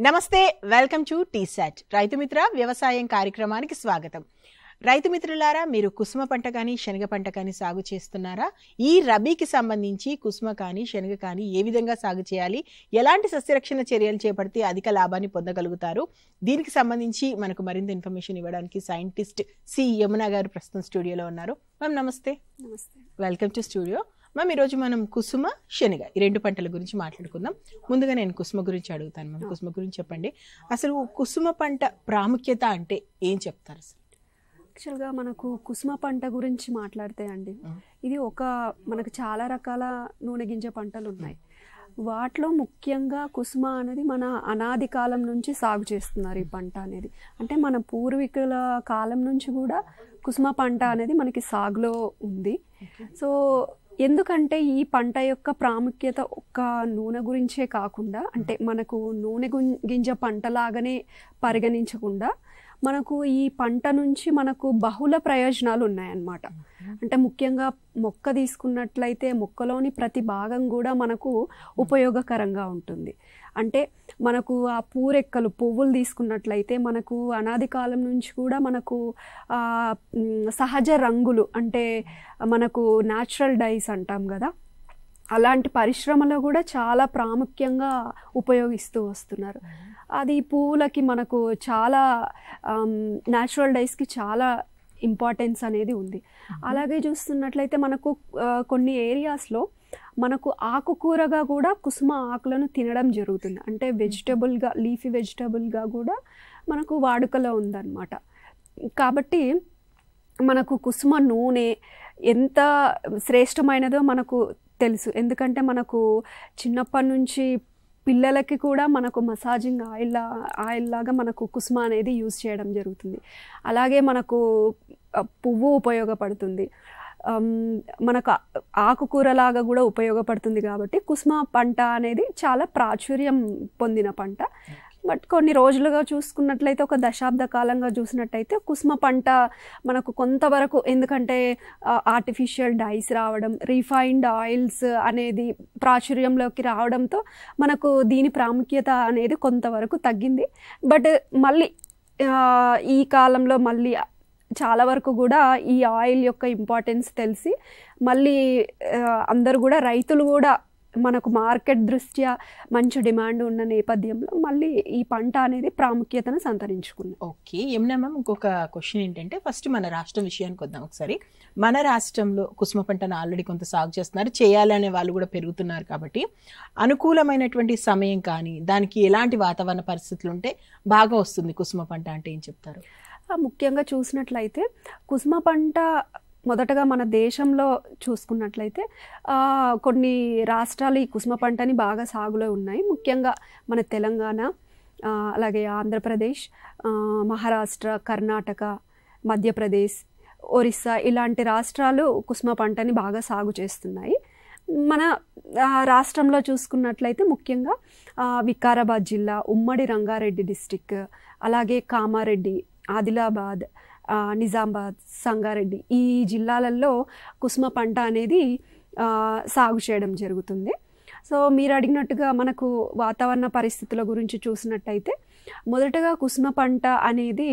నమస్తే, welcome to T-SAT Rythu Mitra వ్యవసాయం కార్యక్రమానికి స్వాగతం. రైతు మిత్రులారా, మీరు కుసుమ పంట కానీ శనగ పంట కానీ సాగు చేస్తున్నారా? ఈ రబీకి సంబంధించి కుసుమ కానీ శనగ కానీ ఏ విధంగా సాగు చేయాలి, ఎలాంటి సస్యరక్షణ చర్యలు చేపడితే అధిక లాభాన్ని పొందగలుగుతారు? దీనికి సంబంధించి మనకు మరింత ఇన్ఫర్మేషన్ ఇవ్వడానికి సైంటిస్ట్ సి యమున గారు ప్రస్తుతం స్టూడియోలో ఉన్నారు. మ్యామ్ నమస్తే. నమస్తే, వెల్కమ్ టు స్టూడియో. మ్యామ్, ఈరోజు మనం కుసుమ శనగ ఈ రెండు పంటల గురించి మాట్లాడుకుందాం. ముందుగా నేను కుసుమ గురించి అడుగుతాను. మ్యామ్, కుసుమ గురించి చెప్పండి. అసలు కుసుమ పంట ప్రాముఖ్యత అంటే ఏం చెప్తారు? అసలు యాక్చువల్గా మనకు కుసుమ పంట గురించి మాట్లాడితే అండి, ఇది మనకు చాలా రకాల నూనె గింజ పంటలు ఉన్నాయి. వాటిలో ముఖ్యంగా కుసుమ అనేది మన అనాది కాలం నుంచి సాగు చేస్తున్నారు. ఈ పంట అనేది అంటే మన పూర్వీకుల కాలం నుంచి కూడా కుసుమ పంట అనేది మనకి సాగులో ఉంది. సో ఎందుకంటే ఈ పంట యొక్క ప్రాముఖ్యత ఒక్క నూనె గురించే కాకుండా, అంటే మనకు నూనె గింజ పంటలాగానే పరిగణించకుండా మనకు ఈ పంట నుంచి మనకు బహుళ ప్రయోజనాలు ఉన్నాయన్నమాట. అంటే ముఖ్యంగా మొక్క తీసుకున్నట్లయితే మొక్కలోని ప్రతి భాగం కూడా మనకు ఉపయోగకరంగా ఉంటుంది. అంటే మనకు ఆ పూరెక్కలు పువ్వులు తీసుకున్నట్లయితే మనకు అనాది కాలం నుంచి కూడా మనకు సహజ రంగులు, అంటే మనకు న్యాచురల్ డైస్ అంటాం కదా, అలాంటి పరిశ్రమలో కూడా చాలా ప్రాముఖ్యంగా ఉపయోగిస్తూ వస్తున్నారు. అది పువ్వులకి మనకు చాలా న్యాచురల్ డైస్కి చాలా ఇంపార్టెన్స్ అనేది ఉంది. అలాగే చూస్తున్నట్లయితే మనకు కొన్ని ఏరియాస్లో మనకు ఆకుకూరగా కూడా కుసుమ ఆకులను తినడం జరుగుతుంది. అంటే వెజిటబుల్గా, లీఫీ వెజిటబుల్గా కూడా మనకు వాడుకలో ఉందన్నమాట. కాబట్టి మనకు కుసుమ నూనె ఎంత శ్రేష్టమైనదో మనకు తెలుసు. ఎందుకంటే మనకు చిన్నప్పటి నుంచి పిల్లలకి కూడా మనకు మసాజింగ్ ఆయిల్ లాగా మనకు కుసుమ అనేది యూజ్ చేయడం జరుగుతుంది. అలాగే మనకు పువ్వు ఉపయోగపడుతుంది, మనకు ఆకుకూరలాగా కూడా ఉపయోగపడుతుంది. కాబట్టి కుసుమ పంట అనేది చాలా ప్రాచుర్యం పొందిన పంట. బట్ కొన్ని రోజులుగా చూసుకున్నట్లయితే, ఒక దశాబ్ద కాలంగా చూసినట్టయితే కుసుమ పంట మనకు కొంతవరకు, ఎందుకంటే ఆర్టిఫిషియల్ డైస్ రావడం, రీఫైన్డ్ ఆయిల్స్ అనేది ప్రాచుర్యంలోకి రావడంతో మనకు దీని ప్రాముఖ్యత అనేది కొంతవరకు తగ్గింది. బట్ మళ్ళీ ఈ కాలంలో మళ్ళీ చాలా వరకు కూడా ఈ ఆయిల్ యొక్క ఇంపార్టెన్స్ తెలిసి మళ్ళీ అందరూ కూడా, రైతులు కూడా మనకు మార్కెట్ దృష్ట్యా మంచి డిమాండ్ ఉన్న నేపథ్యంలో మళ్ళీ ఈ పంట అనేది ప్రాముఖ్యతను సంతరించుకుంది. ఓకే యమునా మ్యామ్, ఇంకొక క్వశ్చన్ ఏంటంటే, ఫస్ట్ మన రాష్ట్రం విషయానికి వద్దాం ఒకసారి. మన రాష్ట్రంలో కుసుమ పంటను ఆల్రెడీ కొంత సాగు చేస్తున్నారు, చేయాలనే వాళ్ళు కూడా పెరుగుతున్నారు. కాబట్టి అనుకూలమైనటువంటి సమయం కానీ, దానికి ఎలాంటి వాతావరణ పరిస్థితులు ఉంటే బాగా వస్తుంది కుసుమ పంట అంటే ఏం చెప్తారు? ముఖ్యంగా చూసినట్లయితే కుసుమ పంట మొదటగా మన దేశంలో చూసుకున్నట్లయితే కొన్ని రాష్ట్రాలు ఈ కుసుమ పంటని బాగా సాగులో ఉన్నాయి. ముఖ్యంగా మన తెలంగాణ, అలాగే ఆంధ్రప్రదేశ్, మహారాష్ట్ర, కర్ణాటక, మధ్యప్రదేశ్, ఒరిస్సా ఇలాంటి రాష్ట్రాలు కుసుమ పంటని బాగా సాగు చేస్తున్నాయి. మన రాష్ట్రంలో చూసుకున్నట్లయితే ముఖ్యంగా వికారాబాద్ జిల్లా, ఉమ్మడి రంగారెడ్డి డిస్టిక్, అలాగే కామారెడ్డి, ఆదిలాబాద్, నిజామాబాద్, సంగారెడ్డి ఈ జిల్లాలలో కుసుమ పంట అనేది సాగు చేయడం జరుగుతుంది. సో మీరు అడిగినట్టుగా మనకు వాతావరణ పరిస్థితుల గురించి చూసినట్టయితే, మొదటగా కుసుమ పంట అనేది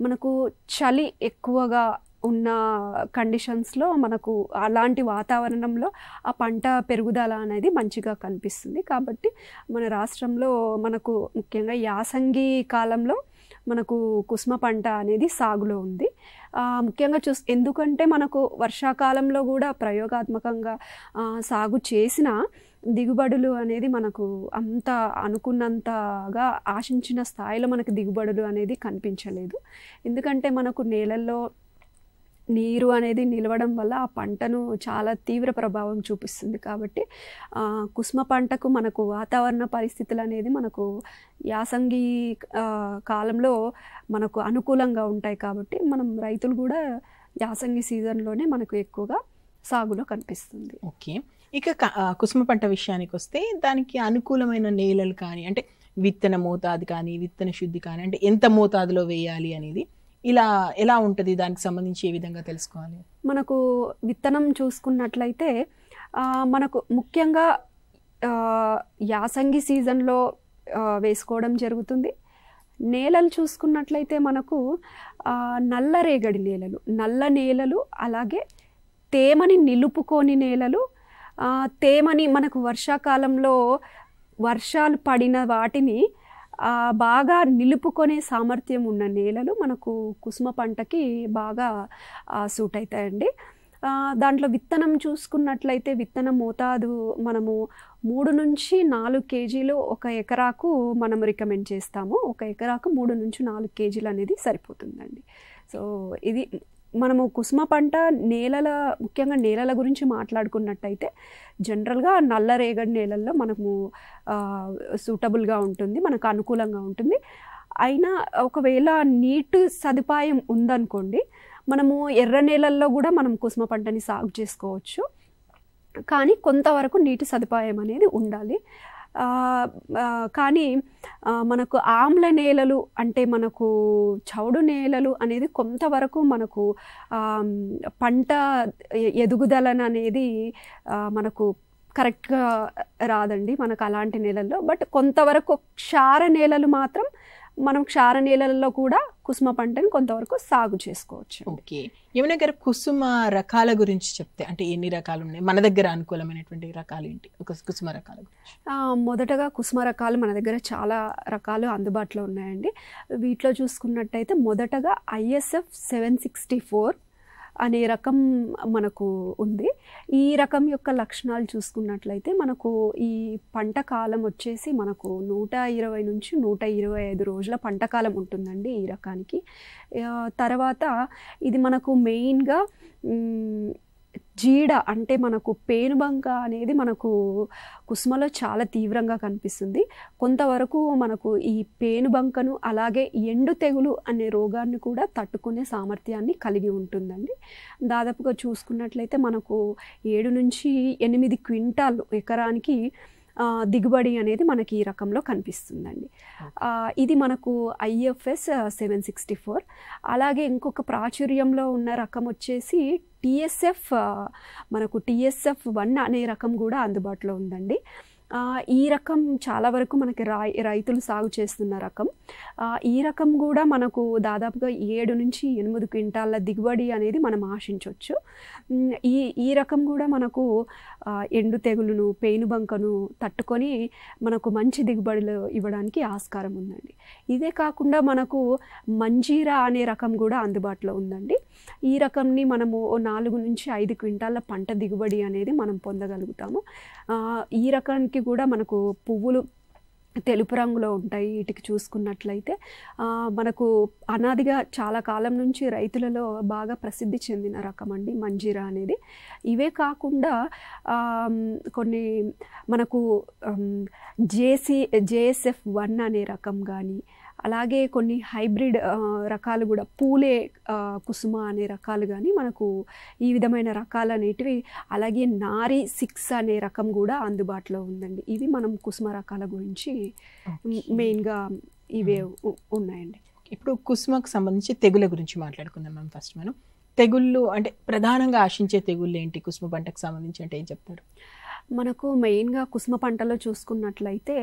మనకు చలి ఎక్కువగా ఉన్న కండిషన్స్లో, మనకు అలాంటి వాతావరణంలో ఆ పంట పెరుగుదల అనేది మంచిగా కనిపిస్తుంది. కాబట్టి మన రాష్ట్రంలో మనకు ముఖ్యంగా యాసంగి కాలంలో మనకు కుసుమ పంట అనేది సాగులో ఉంది. ముఖ్యంగా ఎందుకంటే మనకు వర్షాకాలంలో కూడా ప్రయోగాత్మకంగా సాగు చేసిన దిగుబడులు అనేది మనకు అంత అనుకున్నంతగా ఆశించిన స్థాయిలో మనకు దిగుబడులు అనేది కనిపించలేదు. ఎందుకంటే మనకు నేలల్లో నీరు అనేది నిలవడం వల్ల ఆ పంటను చాలా తీవ్ర ప్రభావం చూపిస్తుంది. కాబట్టి కుసుమ పంటకు మనకు వాతావరణ పరిస్థితులు అనేది మనకు యాసంగి కాలంలో మనకు అనుకూలంగా ఉంటాయి. కాబట్టి మనం రైతులు కూడా యాసంగి సీజన్లోనే మనకు ఎక్కువగా సాగులో కనిపిస్తుంది. ఓకే, ఇక కుసుమ పంట విషయానికి వస్తే, దానికి అనుకూలమైన నేలలు కానీ, అంటే విత్తన మోతాదు కానీ, విత్తన శుద్ధి కానీ, అంటే ఎంత మోతాదులో వేయాలి అనేది ఇలా ఎలా ఉంటుంది, దానికి సంబంధించి ఏ విధంగా తెలుసుకోవాలి? మనకు విత్తనం చూసుకున్నట్లయితే మనకు ముఖ్యంగా యాసంగి సీజన్లో వేసుకోవడం జరుగుతుంది. నేలలు చూసుకున్నట్లయితే మనకు నల్లరేగడి నేలలు, నల్ల నేలలు, అలాగే తేమని నిలుపుకోని నేలలు, తేమని మనకు వర్షాకాలంలో వర్షాలు పడిన వాటిని బాగా నిలుపుకునే సామర్థ్యం ఉన్న నేలలు మనకు కుసుమ పంటకి బాగా సూట్ అవుతాయండి. దాంట్లో విత్తనం చూసుకున్నట్లయితే విత్తన మోతాదు మనము 3 నుంచి 4 కేజీలు ఒక ఎకరాకు మనం రికమెండ్ చేస్తాము. ఒక ఎకరాకు 3 నుంచి 4 కేజీలు అనేది సరిపోతుందండి. సో ఇది మనము కుసుమ పంట ముఖ్యంగా నేలల గురించి మాట్లాడుకున్నట్టయితే జనరల్గా నల్లరేగడి నేలల్లో మనము సూటబుల్గా ఉంటుంది, మనకు అనుకూలంగా ఉంటుంది. అయినా ఒకవేళ నీటి సదుపాయం ఉందనుకోండి, మనము ఎర్ర నేలల్లో కూడా మనం కుసుమ పంటని సాగు చేసుకోవచ్చు. కానీ కొంతవరకు నీటి సదుపాయం అనేది ఉండాలి. కానీ మనకు ఆమ్ల నేలలు అంటే మనకు చౌడు నేలలు అనేది కొంతవరకు మనకు పంట ఎదుగుదలను అనేది మనకు కరెక్ట్గా రాదండి మనకు అలాంటి నేలల్లో. బట్ కొంతవరకు క్షార నేలలు మాత్రం మనం క్షార నేలల్లో కూడా కుసుమ పంటని కొంతవరకు సాగు చేసుకోవచ్చు. ఓకే, యమున గారు కుసుమ రకాల గురించి చెప్తే, అంటే ఎన్ని రకాలు ఉన్నాయి మన దగ్గర, అనుకూలమైనటువంటి రకాలు ఏంటి కుసుమ రకాల గురించి? మొదటగా కుసుమ రకాలు మన దగ్గర చాలా రకాలు అందుబాటులో ఉన్నాయండి. వీటిలో చూసుకున్నట్టయితే మొదటగా ISF 764 అనే రకం మనకు ఉంది. ఈ రకం యొక్క లక్షణాలు చూసుకున్నట్లయితే మనకు ఈ పంట కాలం వచ్చేసి మనకు 120 నుంచి 125 రోజుల పంట కాలం ఉంటుందండి ఈ రకానికి. తర్వాత ఇది మనకు మెయిన్గా జీడ అంటే మనకు పేనుబంక అనేది మనకు కుసుమలో చాలా తీవ్రంగా కనిపిస్తుంది. కొంతవరకు మనకు ఈ పేనుబంకను అలాగే ఎండు తెగులు అనే రోగాన్ని కూడా తట్టుకునే సామర్థ్యాన్ని కలిగి ఉంటుందండి. దాదాపుగా చూసుకున్నట్లయితే మనకు 7 నుంచి 8 క్వింటాలు ఎకరానికి దిగుబడి అనేది మనకి ఈ రకంలో కనిపిస్తుందండి. ఇది మనకు IFS 764. అలాగే ఇంకొక ప్రాచుర్యంలో ఉన్న రకం వచ్చేసి మనకు TSF1 అనే రకం కూడా అందుబాటులో ఉందండి. ఈ రకం చాలా వరకు మనకి రైతులు సాగు చేస్తున్న రకం. ఈ రకం కూడా మనకు దాదాపుగా 7 నుంచి 8 క్వింటాల దిగుబడి అనేది మనం ఆశించవచ్చు. ఈ రకం కూడా మనకు ఎండు తెగులును, పేనుబంకను తట్టుకొని మనకు మంచి దిగుబడులు ఇవ్వడానికి ఆస్కారం ఉందండి. ఇదే కాకుండా మనకు మంజీరా అనే రకం కూడా అందుబాటులో ఉందండి. ఈ రకంని మనము 4 నుంచి 5 క్వింటాల పంట దిగుబడి అనేది మనం పొందగలుగుతాము. ఈ రకానికి కూడా మనకు పువ్వులు తెలుపు రంగులో ఉంటాయి. వీటికి చూసుకున్నట్లయితే మనకు అనాదిగా చాలా కాలం నుంచి రైతులలో బాగా ప్రసిద్ధి చెందిన రకం అండి మంజీరా అనేది. ఇవే కాకుండా కొన్ని మనకు JSF1 అనే రకం కానీ, అలాగే కొన్ని హైబ్రిడ్ రకాలు కూడా పూలే కుసుమ అనే రకాలు కానీ మనకు ఈ విధమైన రకాలు అనేటివి, అలాగే నారి 6 అనే రకం కూడా అందుబాటులో ఉందండి. ఇవి మనం కుసుమ రకాల గురించి మెయిన్గా ఇవే ఉన్నాయండి. ఇప్పుడు కుసుమకు సంబంధించి తెగుళ్ళ గురించి మాట్లాడుకుందాం మ్యామ్. ఫస్ట్ మనం తెగుళ్ళు అంటే ప్రధానంగా ఆశించే తెగుళ్ళు ఏంటి కుసుమ పంటకు సంబంధించి అంటే ఏం చెప్తారు? మనకు మెయిన్గా కుసుమ పంటలో చూసుకున్నట్లయితే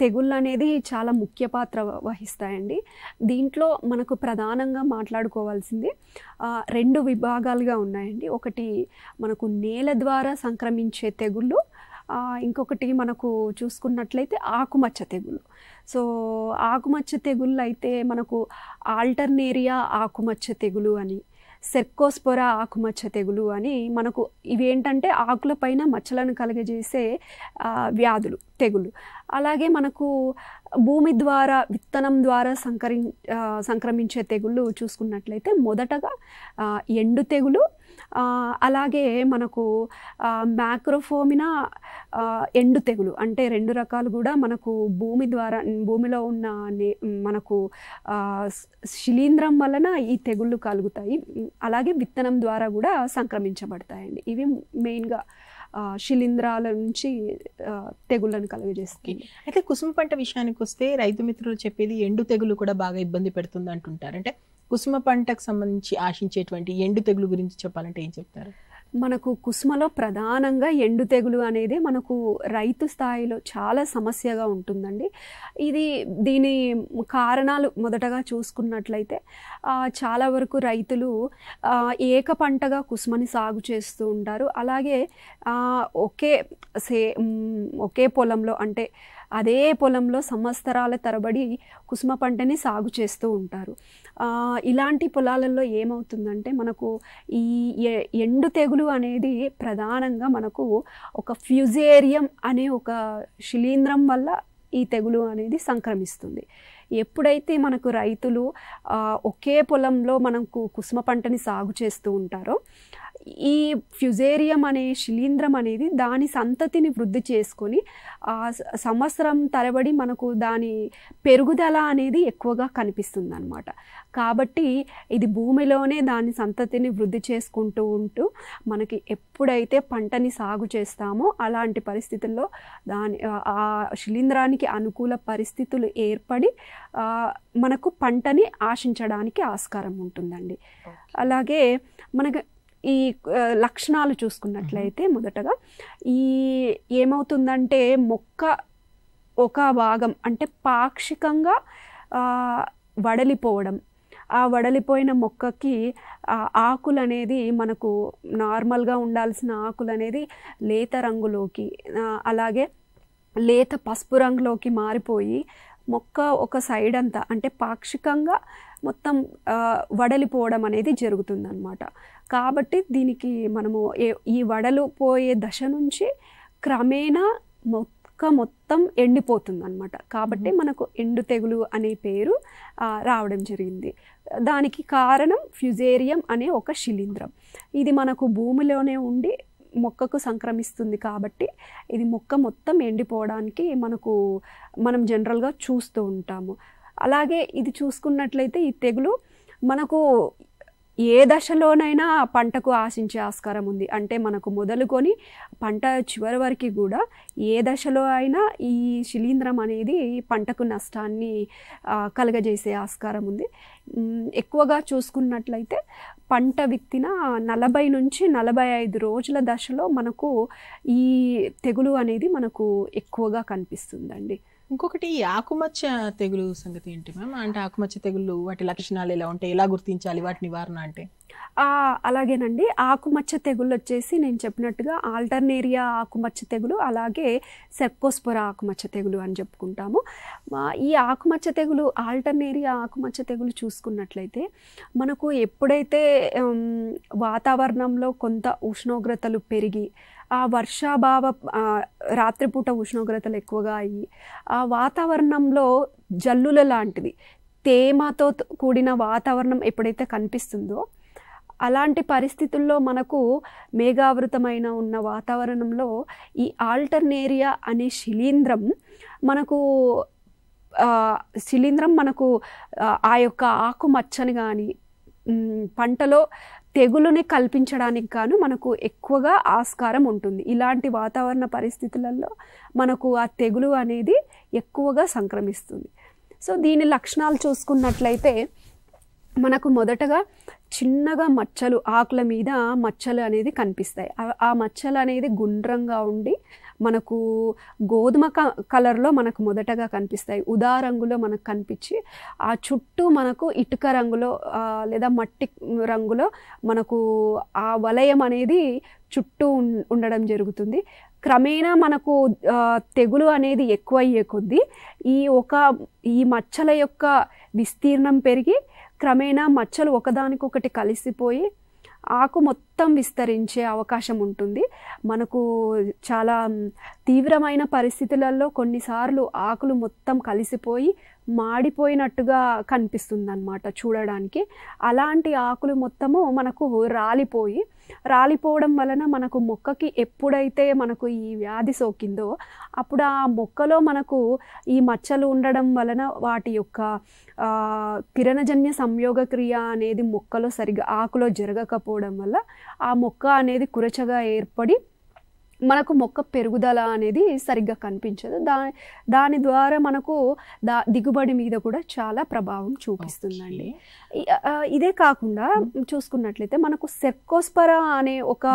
తెగుళ్ళు అనేది చాలా ముఖ్య పాత్ర వహిస్తాయండి. దీంట్లో మనకు ప్రధానంగా మాట్లాడుకోవాల్సింది 2 విభాగాలుగా ఉన్నాయండి. ఒకటి మనకు నేల ద్వారా సంక్రమించే తెగుళ్ళు, ఇంకొకటి మనకు చూసుకున్నట్లయితే ఆకుమచ్చ తెగులు. సో ఆకుమచ్చ తెగుళ్ళు అయితే మనకు ఆల్టర్నేరియా ఆకుమచ్చ తెగులు అని, సెర్కోస్పోరా ఆకుమచ్చ తెగులు అని మనకు ఇవేంటంటే ఆకుల పైన మచ్చలను కలుగజేసే వ్యాధులు, తెగులు. అలాగే మనకు భూమి ద్వారా విత్తనం ద్వారా సంక్రమించే తెగుళ్ళు చూసుకున్నట్లయితే మొదటగా ఎండు తెగులు, అలాగే మనకు మ్యాక్రోఫోమినా ఎండు తెగులు అంటే 2 రకాలు కూడా మనకు భూమిలో ఉన్న మనకు శిలీంధ్రం వలన ఈ తెగుళ్ళు కలుగుతాయి. అలాగే విత్తనం ద్వారా కూడా సంక్రమించబడతాయండి. ఇవి మెయిన్గా శిలీంధ్రాల నుంచి తెగుళ్ళను కలుగజేస్తాయి. అయితే కుసుమ పంట విషయానికి వస్తే రైతు మిత్రులు చెప్పేది ఎండు తెగులు కూడా బాగా ఇబ్బంది పెడుతుంది అంటుంటారు. అంటే కుసుమ పంటకు సంబంధించి ఆశించేటువంటి ఎండు తెగులు గురించి చెప్పాలంటే ఏం చెప్తారు? మనకు కుసుమలో ప్రధానంగా ఎండు తెగులు అనేది మనకు రైతు స్థాయిలో చాలా సమస్యగా ఉంటుందండి. దీని కారణాలు మొదటగా చూసుకున్నట్లయితే చాలా వరకు రైతులు ఏక పంటగా కుసుమని సాగు చేస్తూ ఉంటారు. అలాగే ఒకే పొలంలో అంటే అదే పొలంలో సంవత్సరాల తరబడి కుసుమ పంటని సాగు చేస్తూ ఉంటారు. ఇలాంటి పొలాలలో ఏమవుతుందంటే మనకు ఈ ఎండు తెగులు అనేది ప్రధానంగా మనకు ఒక ఫ్యూజేరియం అనే ఒక శిలీంధ్రం వల్ల ఈ తెగులు అనేది సంక్రమిస్తుంది. ఎప్పుడైతే మనకు రైతులు ఒకే పొలంలో మనకు కుసుమ పంటని సాగు చేస్తూ ఉంటారో ఈ ఫ్యూజేరియం అనే శిలీంధ్రం అనేది దాని సంతతిని వృద్ధి చేసుకొని సంవత్సరం తరబడి మనకు దాని పెరుగుదల అనేది ఎక్కువగా కనిపిస్తుంది అన్నమాట. కాబట్టి ఇది భూమిలోనే దాని సంతతిని వృద్ధి చేసుకుంటూ ఉంటూ మనకి ఎప్పుడైతే పంటని సాగు చేస్తామో అలాంటి పరిస్థితుల్లో ఆ శిలీంధ్రానికి అనుకూల పరిస్థితులు ఏర్పడి మనకు పంటని ఆశించడానికి ఆస్కారం ఉంటుందండి. అలాగే మనకు ఈ లక్షణాలు చూసుకున్నట్లయితే మొదటగా ఏమవుతుందంటే మొక్క ఒక భాగం అంటే పాక్షికంగా వడలిపోవడం, ఆ వడలిపోయిన మొక్కకి ఆకులు అనేది మనకు నార్మల్గా ఉండాల్సిన ఆకులు అనేది లేత రంగులోకి అలాగే లేత పసుపు రంగులోకి మారిపోయి మొక్క ఒక సైడ్ అంతా అంటే పాక్షికంగా మొత్తం వడలిపోవడం అనేది జరుగుతుందన్నమాట. కాబట్టి దీనికి మనము ఈ వడలు పోయే దశ నుంచి క్రమేణా మొక్క మొత్తం ఎండిపోతుంది అన్నమాట. కాబట్టి మనకు ఎండు తెగులు అనే పేరు రావడం జరిగింది. దానికి కారణం ఫ్యూజేరియం అనే ఒక శిలీంధ్రం. ఇది మనకు భూమిలోనే ఉండి మొక్కకు సంక్రమిస్తుంది కాబట్టి ఇది మొక్క మొత్తం ఎండిపోవడానికి మనం జనరల్గా చూస్తూ ఉంటాము. అలాగే ఇది చూసుకున్నట్లయితే ఈ తెగులు మనకు ఏ దశలోనైనా పంటకు ఆశించే ఆస్కారం ఉంది. అంటే మనకు మొదలుకొని పంట చివరి వరకు కూడా ఏ దశలో అయినా ఈ శిలీంధ్రం అనేది పంటకు నష్టాన్ని కలుగజేసే ఆస్కారం ఉంది. ఎక్కువగా చూసుకున్నట్లయితే పంట విత్తిన 40 నుంచి 45 రోజుల దశలో మనకు ఈ తెగులు అనేది మనకు ఎక్కువగా కనిపిస్తుందండి. ఇంకొకటి ఆకుమచ్చ తెగులు సంగతి ఏంటి మ్యామ్? అంటే ఆకుమచ్చ తెగులు వాటి లక్షణాలు ఎలా ఉంటాయి, ఎలా గుర్తించాలి, వాటి నివారణ అంటే? అలాగేనండి. ఆకుమచ్చ తెగులు వచ్చేసి నేను చెప్పినట్టుగా ఆల్టర్నేరియా ఆకుమచ్చ తెగులు, అలాగే సెర్కోస్పోరా ఆకుమచ్చ తెగులు అని చెప్పుకుంటాము. ఈ ఆకుమచ్చ తెగులు ఆల్టర్నేరియా ఆకుమచ్చ తెగులు చూసుకున్నట్లయితే మనకు ఎప్పుడైతే వాతావరణంలో కొంత ఉష్ణోగ్రతలు పెరిగి ఆ వర్షాభావ రాత్రిపూట ఉష్ణోగ్రతలు ఎక్కువగా అయ్యి ఆ వాతావరణంలో జల్లుల లాంటిది తేమతో కూడిన వాతావరణం ఎప్పుడైతే కనిపిస్తుందో అలాంటి పరిస్థితుల్లో మనకు మేఘావృతమైన ఉన్న వాతావరణంలో ఈ ఆల్టర్నేరియా అనే శిలీంధ్రం మనకు ఆ యొక్క ఆకుమచ్చని కానీ పంటలో తెగులుని కల్పించడానికి గాను మనకు ఎక్కువగా ఆస్కారం ఉంటుంది. ఇలాంటి వాతావరణ పరిస్థితులలో మనకు ఆ తెగులు అనేది ఎక్కువగా సంక్రమిస్తుంది. సో దీని లక్షణాలు చూసుకున్నట్లయితే మనకు మొదటగా చిన్నగా మచ్చలు, ఆకుల మీద మచ్చలు అనేది కనిపిస్తాయి. ఆ మచ్చలు అనేది గుండ్రంగా ఉండి మనకు గోధుమ కలర్లో మనకు మొదటగా కనిపిస్తాయి. ఉదా రంగులో మనకు కనిపించి ఆ చుట్టూ మనకు ఇటుక రంగులో లేదా మట్టి రంగులో మనకు ఆ వలయం అనేది చుట్టూ ఉండడం జరుగుతుంది. క్రమేణా మనకు తెగులు అనేది ఎక్కువయ్యే కొద్దీ ఈ మచ్చల యొక్క విస్తీర్ణం పెరిగి క్రమేణా మచ్చలు ఒకదానికొకటి కలిసిపోయి ఆకు మొత్తం విస్తరించే అవకాశం ఉంటుంది. మనకు చాలా తీవ్రమైన పరిస్థితులలో కొన్నిసార్లు ఆకులు మొత్తం కలిసిపోయి మాడిపోయినట్టుగా కనిపిస్తుంది అన్నమాట చూడడానికి. అలాంటి ఆకులు మొత్తము మనకు రాలిపోవడం వలన మనకు మొక్కకి ఎప్పుడైతే మనకు ఈ వ్యాధి సోకిందో అప్పుడు ఆ మొక్కలో మనకు ఈ మచ్చలు ఉండడం వలన వాటి యొక్క కిరణజన్య సంయోగ క్రియ అనేది మొక్కలో సరిగా ఆకులో జరగకపోవడం వల్ల ఆ మొక్క అనేది కురచగా ఏర్పడి మనకు మొక్క పెరుగుదల అనేది సరిగ్గా కనిపించదు. దాని ద్వారా మనకు దిగుబడి మీద కూడా చాలా ప్రభావం చూపిస్తుందండి. ఇదే కాకుండా చూసుకున్నట్లయితే మనకు సెర్కోస్పరా అనే ఒక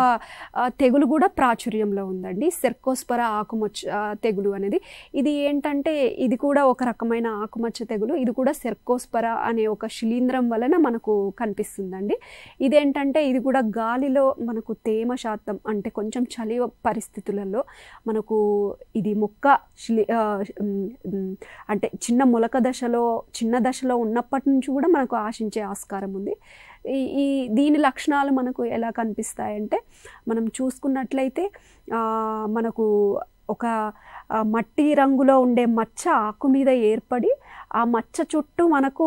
తెగులు కూడా ప్రాచుర్యంలో ఉందండి. సెర్కోస్పరా ఆకుమచ్చ తెగులు అనేది ఇది ఏంటంటే ఇది కూడా ఒక రకమైన ఆకుమచ్చ తెగులు. ఇది కూడా సెర్కోస్పరా అనే ఒక శిలీంధ్రం వలన మనకు కనిపిస్తుందండి. ఇదేంటంటే ఇది కూడా గాలిలో మనకు తేమ శాతం అంటే కొంచెం చలి పరిస్థితులలో మనకు ఇది మొక్క అంటే చిన్న దశలో ఉన్నప్పటి నుంచి కూడా మనకు ఆశించే ఆస్కారం ఉంది. దీని లక్షణాలు మనకు ఎలా కనిపిస్తాయంటే మనం చూసుకున్నట్లయితే మనకు ఒక మట్టి రంగులో ఉండే మచ్చ ఆకు మీద ఏర్పడి ఆ మచ్చ చుట్టూ మనకు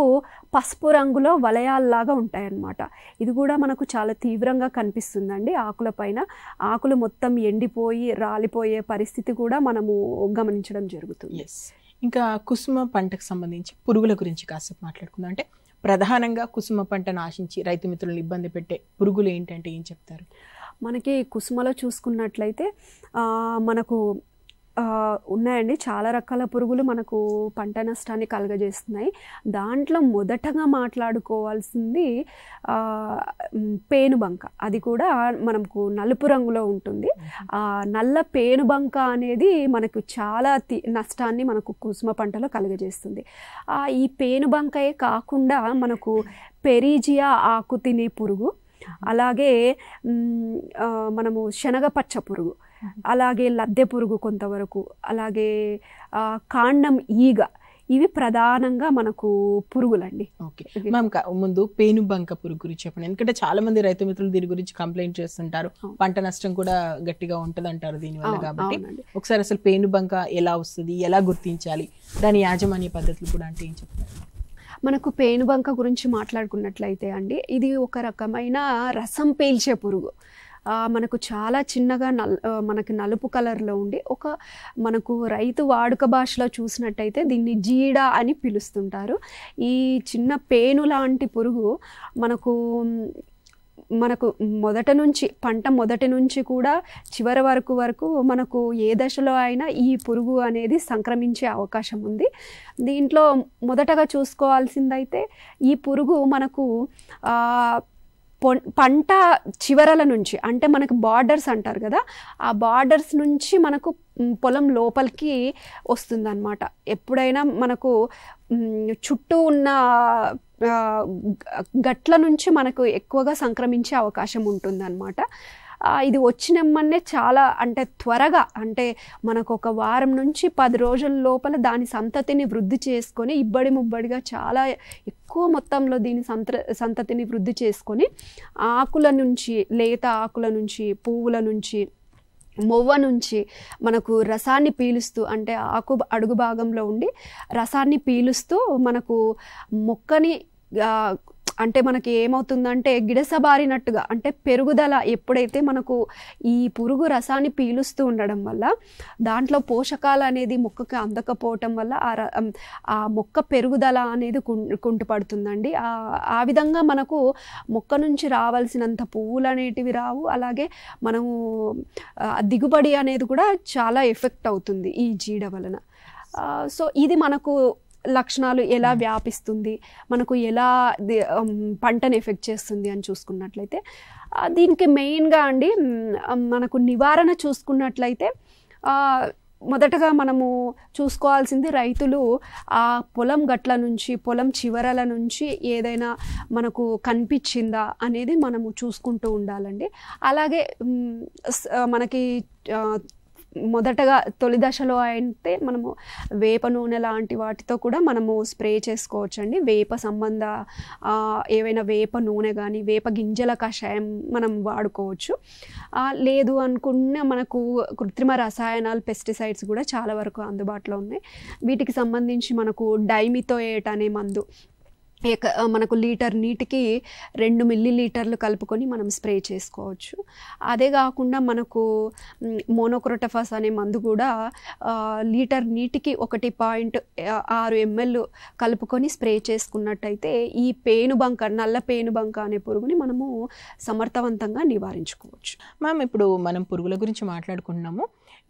పసుపు రంగులో వలయాల్లాగా ఉంటాయన్నమాట. ఇది కూడా మనకు చాలా తీవ్రంగా కనిపిస్తుందండి ఆకుల పైన. ఆకులు మొత్తం ఎండిపోయి రాలిపోయే పరిస్థితి కూడా మనము గమనించడం జరుగుతుంది. ఇంకా కుసుమ పంటకు సంబంధించి పురుగుల గురించి కాసేపు మాట్లాడుకుందాం. అంటే ప్రధానంగా కుసుమ పంటను ఆశించి రైతు మిత్రులను ఇబ్బంది పెట్టే పురుగులు ఏంటంటే ఏం చెప్తారు? మనకి కుసుమలో చూసుకున్నట్లయితే మనకు ఉన్నాయండి చాలా రకాల పురుగులు మనకు పంట నష్టాన్ని కలుగజేస్తున్నాయి. దాంట్లో మొదటగా మాట్లాడుకోవాల్సింది పేనుబంక. అది కూడా మనకు నలుపు రంగులో ఉంటుంది. నల్ల పేనుబంక అనేది మనకు చాలా నష్టాన్ని మనకు కుసుమ పంటలో కలుగజేస్తుంది. ఈ పేనుబంకయే కాకుండా మనకు పెరీజియా ఆకు తినే పురుగు, అలాగే మనము శనగపచ్చ పురుగు, అలాగే లద్దె పురుగు కొంతవరకు, అలాగే కాండం ఈగ, ఇవి ప్రధానంగా మనకు పురుగులండి. ఓకే మ్యామ్, ముందు పేనుబంక పురుగు గురించి చెప్పండి. ఎందుకంటే చాలా మంది రైతు మిత్రులు దీని గురించి కంప్లైంట్ చేస్తుంటారు. పంట నష్టం కూడా గట్టిగా ఉంటుంది అంటారు దీనివల్ల. కాబట్టి ఒకసారి అసలు పేనుబంక ఎలా వస్తుంది, ఎలా గుర్తించాలి, దాని యాజమాన్య పద్ధతులు కూడా అంటే ఏం చెప్తారు? మనకు పేనుబంక గురించి మాట్లాడుకున్నట్లయితే అండి, ఇది ఒక రకమైన రసం పీల్చే పురుగు. మనకు చాలా చిన్నగా మనకి నలుపు కలర్లో ఉండి మనకు రైతు వాడుక భాషలో చూసినట్టయితే దీన్ని జీడ అని పిలుస్తుంటారు. ఈ చిన్న పేను లాంటి పురుగు మనకు పంట మొదటి నుంచి కూడా చివరి వరకు మనకు ఏ దశలో అయినా ఈ పురుగు అనేది సంక్రమించే అవకాశం ఉంది. దీంట్లో మొదటగా చూసుకోవాల్సిందైతే ఈ పురుగు మనకు పంట చివరల నుంచి, అంటే మనకు బార్డర్స్ అంటారు కదా, ఆ బార్డర్స్ నుంచి మనకు పొలం లోపలికి వస్తుందన్నమాట. ఎప్పుడైనా మనకు చుట్టూ ఉన్న గట్ల నుంచి మనకు ఎక్కువగా సంక్రమించే అవకాశం ఉంటుందన్నమాట. ఇది వచ్చినమ్మనే చాలా అంటే త్వరగా, అంటే మనకు ఒక వారం నుంచి 10 రోజుల లోపల దాని సంతతిని వృద్ధి చేసుకొని ఇబ్బడి ముబ్బడిగా చాలా ఎక్కువ మొత్తంలో దీని సంతతిని వృద్ధి చేసుకొని ఆకుల నుంచి, లేత ఆకుల నుంచి, పువ్వుల నుంచి, మొవ్వ నుంచి మనకు రసాన్ని పీలుస్తూ, అంటే ఆకు అడుగు భాగంలో ఉండి రసాన్ని పీలుస్తూ మనకు మొక్కని అంటే మనకి ఏమవుతుందంటే గిడసబారినట్టుగా, అంటే పెరుగుదల ఎప్పుడైతే మనకు ఈ పురుగు రసాన్ని పీలుస్తూ ఉండడం వల్ల దాంట్లో పోషకాలు అనేది మొక్కకి అందకపోవటం వల్ల ఆ మొక్క పెరుగుదల అనేది కుంటుపడుతుందండి. ఆ విధంగా మనకు మొక్క నుంచి రావాల్సినంత పువ్వులు అనేటివి రావు. అలాగే మనము దిగుబడి అనేది కూడా చాలా ఎఫెక్ట్ అవుతుంది ఈ జీడ వలన. సో ఇది మనకు లక్షణాలు ఎలా వ్యాపిస్తుంది, మనకు ఎలా పంటను ఎఫెక్ట్ చేస్తుంది అని చూసుకున్నట్లయితే దీనికి మెయిన్గా అండి మనకు నివారణ చూసుకున్నట్లయితే మొదటగా మనము చూసుకోవాల్సింది రైతులు ఆ పొలం గట్ల నుంచి, పొలం చివరల నుంచి ఏదైనా మనకు కనిపించిందా అనేది మనము చూసుకుంటూ ఉండాలండి. అలాగే మనకి మొదటగా తొలి దశలో అయితే మనము వేప నూనె లాంటి వాటితో కూడా మనము స్ప్రే చేసుకోవచ్చండి. వేప సంబంధ ఏవైనా వేప నూనె కానీ వేప గింజల కషాయం మనం వాడుకోవచ్చు. లేదు అనుకున్న మనకు కృత్రిమ రసాయనాలు, పెస్టిసైడ్స్ కూడా చాలా వరకు అందుబాటులో ఉన్నాయి. వీటికి సంబంధించి మనకు డైమిథోయేట్ అనే మందు, మనకు లీటర్ నీటికి 2 మిల్లీలీటర్లు కలుపుకొని మనం స్ప్రే చేసుకోవచ్చు. అదే కాకుండా మనకు మోనోక్రోటోఫాస్ అనే మందు కూడా లీటర్ నీటికి 1.6 ml కలుపుకొని స్ప్రే చేసుకున్నట్టయితే ఈ పేనుబంక, నల్ల పేనుబంక అనే పురుగుని మనము సమర్థవంతంగా నివారించుకోవచ్చు. మ్యామ్, ఇప్పుడు మనం పురుగుల గురించి మాట్లాడుకుంటున్నాము.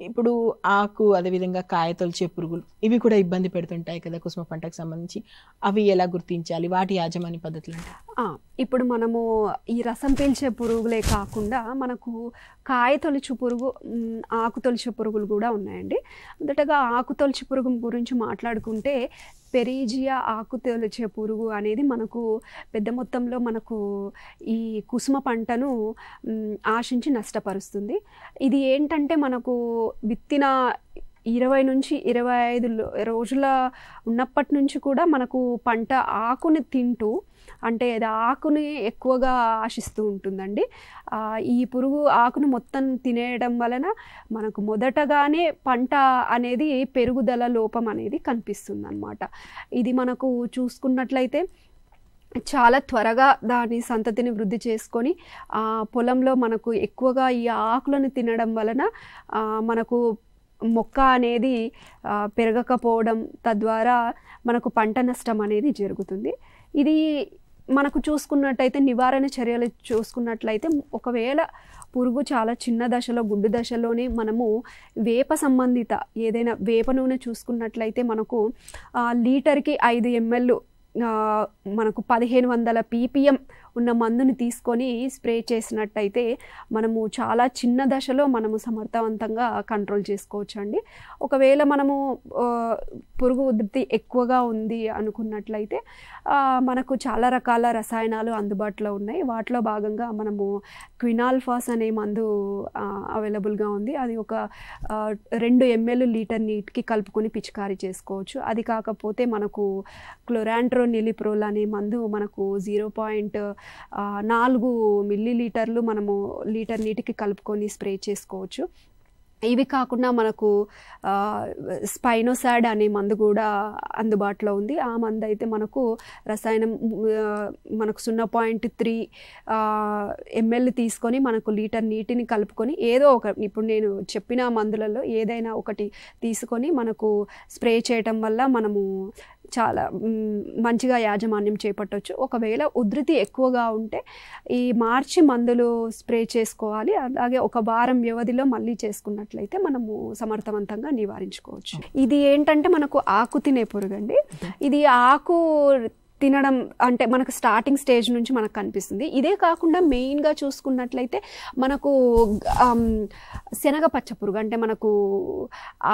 ఇప్పుడు ఆకు, అదేవిధంగా కాయ తొలిచే పురుగులు, ఇవి కూడా ఇబ్బంది పెడుతుంటాయి కదా కుసుమ పంటకు సంబంధించి. అవి ఎలా గుర్తించాలి, వాటి యాజమాన్య పద్ధతులు అంటే? ఇప్పుడు మనము ఈ రసం పీల్చే పురుగులే కాకుండా మనకు కాయ తొలిచే పురుగు, ఆకు తొలిచే పురుగులు కూడా ఉన్నాయండి. మొదటగా ఆకు తొలిచే పురుగు గురించి మాట్లాడుకుంటే పెరీజియా ఆకు తొలిచే పురుగు అనేది మనకు పెద్ద మొత్తంలో మనకు ఈ కుసుమ పంటను ఆశించి నష్టపరుస్తుంది. ఇది ఏంటంటే మనకు విత్తిన 20 నుంచి 25 రోజుల ఉన్నప్పటి నుంచి కూడా మనకు పంట ఆకుని తింటూ, అంటే అది ఆకుని ఎక్కువగా ఆశిస్తూ ఉంటుందండి. ఈ పురుగు ఆకును మొత్తం తినేయడం వలన మనకు మొదటగానే పంట అనేది పెరుగుదల లోపం అనేది కనిపిస్తుంది అన్నమాట. ఇది మనకు చూసుకున్నట్లయితే చాలా త్వరగా దాని సంతతిని వృద్ధి చేసుకొని పొలంలో మనకు ఎక్కువగా ఈ ఆకులను తినడం వలన మనకు మొక్క అనేది పెరగకపోవడం, తద్వారా మనకు పంట నష్టం అనేది జరుగుతుంది. ఇది మనకు చూసుకున్నట్టయితే నివారణ చర్యలు చూసుకున్నట్లయితే, ఒకవేళ పురుగు చాలా చిన్న దశలో, గుడ్డు దశలోనే మనము వేప సంబంధిత ఏదైనా వేప నూనె చూసుకున్నట్లయితే మనకు లీటర్కి 5 ml మనకు 1500 ppm ఉన్న మందుని తీసుకొని స్ప్రే చేసినట్టయితే మనము చాలా చిన్న దశలో మనము సమర్థవంతంగా కంట్రోల్ చేసుకోవచ్చు అండి. ఒకవేళ మనము పురుగు ఉధృతి ఎక్కువగా ఉంది అనుకున్నట్లయితే మనకు చాలా రకాల రసాయనాలు అందుబాటులో ఉన్నాయి. వాటిలో భాగంగా మనము క్వినాల్ఫాస్ అనే మందు అవైలబుల్గా ఉంది. అది ఒక 2 ml లీటర్ నీటికి కలుపుకొని పిచికారీ చేసుకోవచ్చు. అది కాకపోతే మనకు క్లోరాంట్రోనిలిప్రోల్ అనే మందు మనకు 0.4 మిల్లీలీటర్లు మనము లీటర్ నీటికి కలుపుకొని స్ప్రే చేసుకోవచ్చు. ఇవి కాకుండా మనకు స్పైనోసాడ్ అనే మందు కూడా అందుబాటులో ఉంది. ఆ మందు అయితే మనకు రసాయనం మనకు 0.3 ml తీసుకొని మనకు లీటర్ నీటిని కలుపుకొని ఏదో ఒక, ఇప్పుడు నేను చెప్పిన మందులలో ఏదైనా ఒకటి తీసుకొని మనకు స్ప్రే చేయటం వల్ల మనము చాలా మంచిగా యాజమాన్యం చేపట్టవచ్చు. ఒకవేళ ఉధృతి ఎక్కువగా ఉంటే ఈ మార్చి మందులు స్ప్రే చేసుకోవాలి. అలాగే ఒక వారం వ్యవధిలో మళ్ళీ చేసుకున్నట్లయితే మనము సమర్థవంతంగా నివారించుకోవచ్చు. ఇది ఏంటంటే మనకు ఆకు తినే పురుగు అండి. ఇది ఆకు తినడం అంటే మనకు స్టార్టింగ్ స్టేజ్ నుంచి మనకు కనిపిస్తుంది. ఇదే కాకుండా మెయిన్గా చూసుకున్నట్లయితే మనకు శనగ పచ్చ పురుగు, అంటే మనకు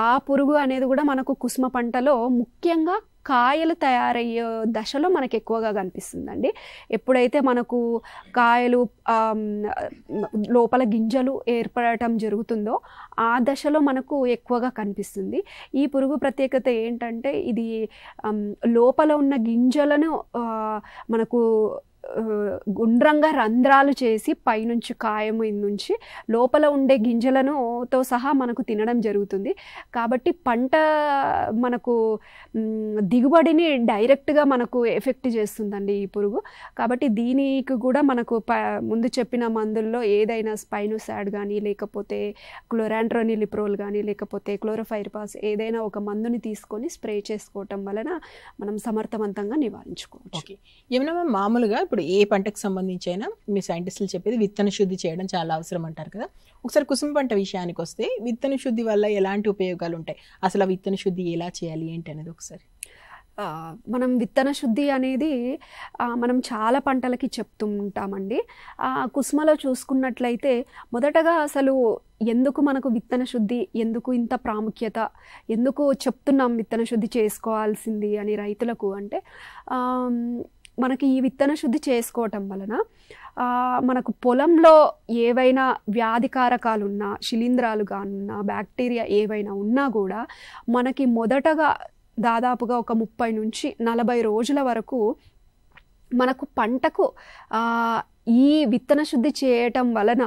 ఆ పురుగు అనేది కూడా మనకు కుసుమ పంటలో ముఖ్యంగా కాయలు తయారయ్యే దశలో మనకు ఎక్కువగా కనిపిస్తుందండి. ఎప్పుడైతే మనకు కాయలు లోపల గింజలు ఏర్పడటం జరుగుతుందో ఆ దశలో మనకు ఎక్కువగా కనిపిస్తుంది. ఈ పురుగు ప్రత్యేకత ఏంటంటే ఇది లోపల ఉన్న గింజలను మనకు గుండ్రంగా రంధ్రాలు చేసి పైనుంచి కాయము నుంచి లోపల ఉండే గింజలను తో సహా మనకు తినడం జరుగుతుంది. కాబట్టి పంట మనకు దిగుబడిని డైరెక్ట్గా మనకు ఎఫెక్ట్ చేస్తుందండి ఈ పురుగు. కాబట్టి దీనికి కూడా మనకు ముందు చెప్పిన మందుల్లో ఏదైనా స్పైనోసాడ్ కానీ, లేకపోతే క్లోరాంట్రోనిలిప్రోల్ కానీ, లేకపోతే క్లోరోఫైరిపాస్ ఏదైనా ఒక మందుని తీసుకొని స్ప్రే చేసుకోవటం వలన మనం సమర్థవంతంగా నివారించుకోవచ్చు. ఏమన్నా మామూలుగా ఇప్పుడు ఏ పంటకు సంబంధించి అయినా మీ సైంటిస్టులు చెప్పేది విత్తన శుద్ధి చేయడం చాలా అవసరం అంటారు కదా. ఒకసారి కుసుమ పంట విషయానికి వస్తే విత్తన శుద్ధి వల్ల ఎలాంటి ఉపయోగాలు ఉంటాయి, అసలు ఆ విత్తన శుద్ధి ఎలా చేయాలి ఏంటి అనేది ఒకసారి. మనం విత్తన శుద్ధి అనేది మనం చాలా పంటలకి చెప్తూ ఉంటామండి. కుసుమలో చూసుకున్నట్లయితే మొదటగా అసలు ఎందుకు మనకు విత్తన శుద్ధి, ఎందుకు ఇంత ప్రాముఖ్యత, ఎందుకు చెప్తున్నాం విత్తన శుద్ధి చేసుకోవాల్సింది అని రైతులకు అంటే, మనకి ఈ విత్తన శుద్ధి చేసుకోవటం వలన మనకు పొలంలో ఏవైనా వ్యాధికారకాలు ఉన్నా, శిలీంధ్రాలుగా ఉన్నా, బ్యాక్టీరియా ఏవైనా ఉన్నా కూడా మనకి మొదటగా దాదాపుగా ఒక 30 నుంచి 40 రోజుల వరకు మనకు పంటకు ఈ విత్తన శుద్ధి చేయటం వలన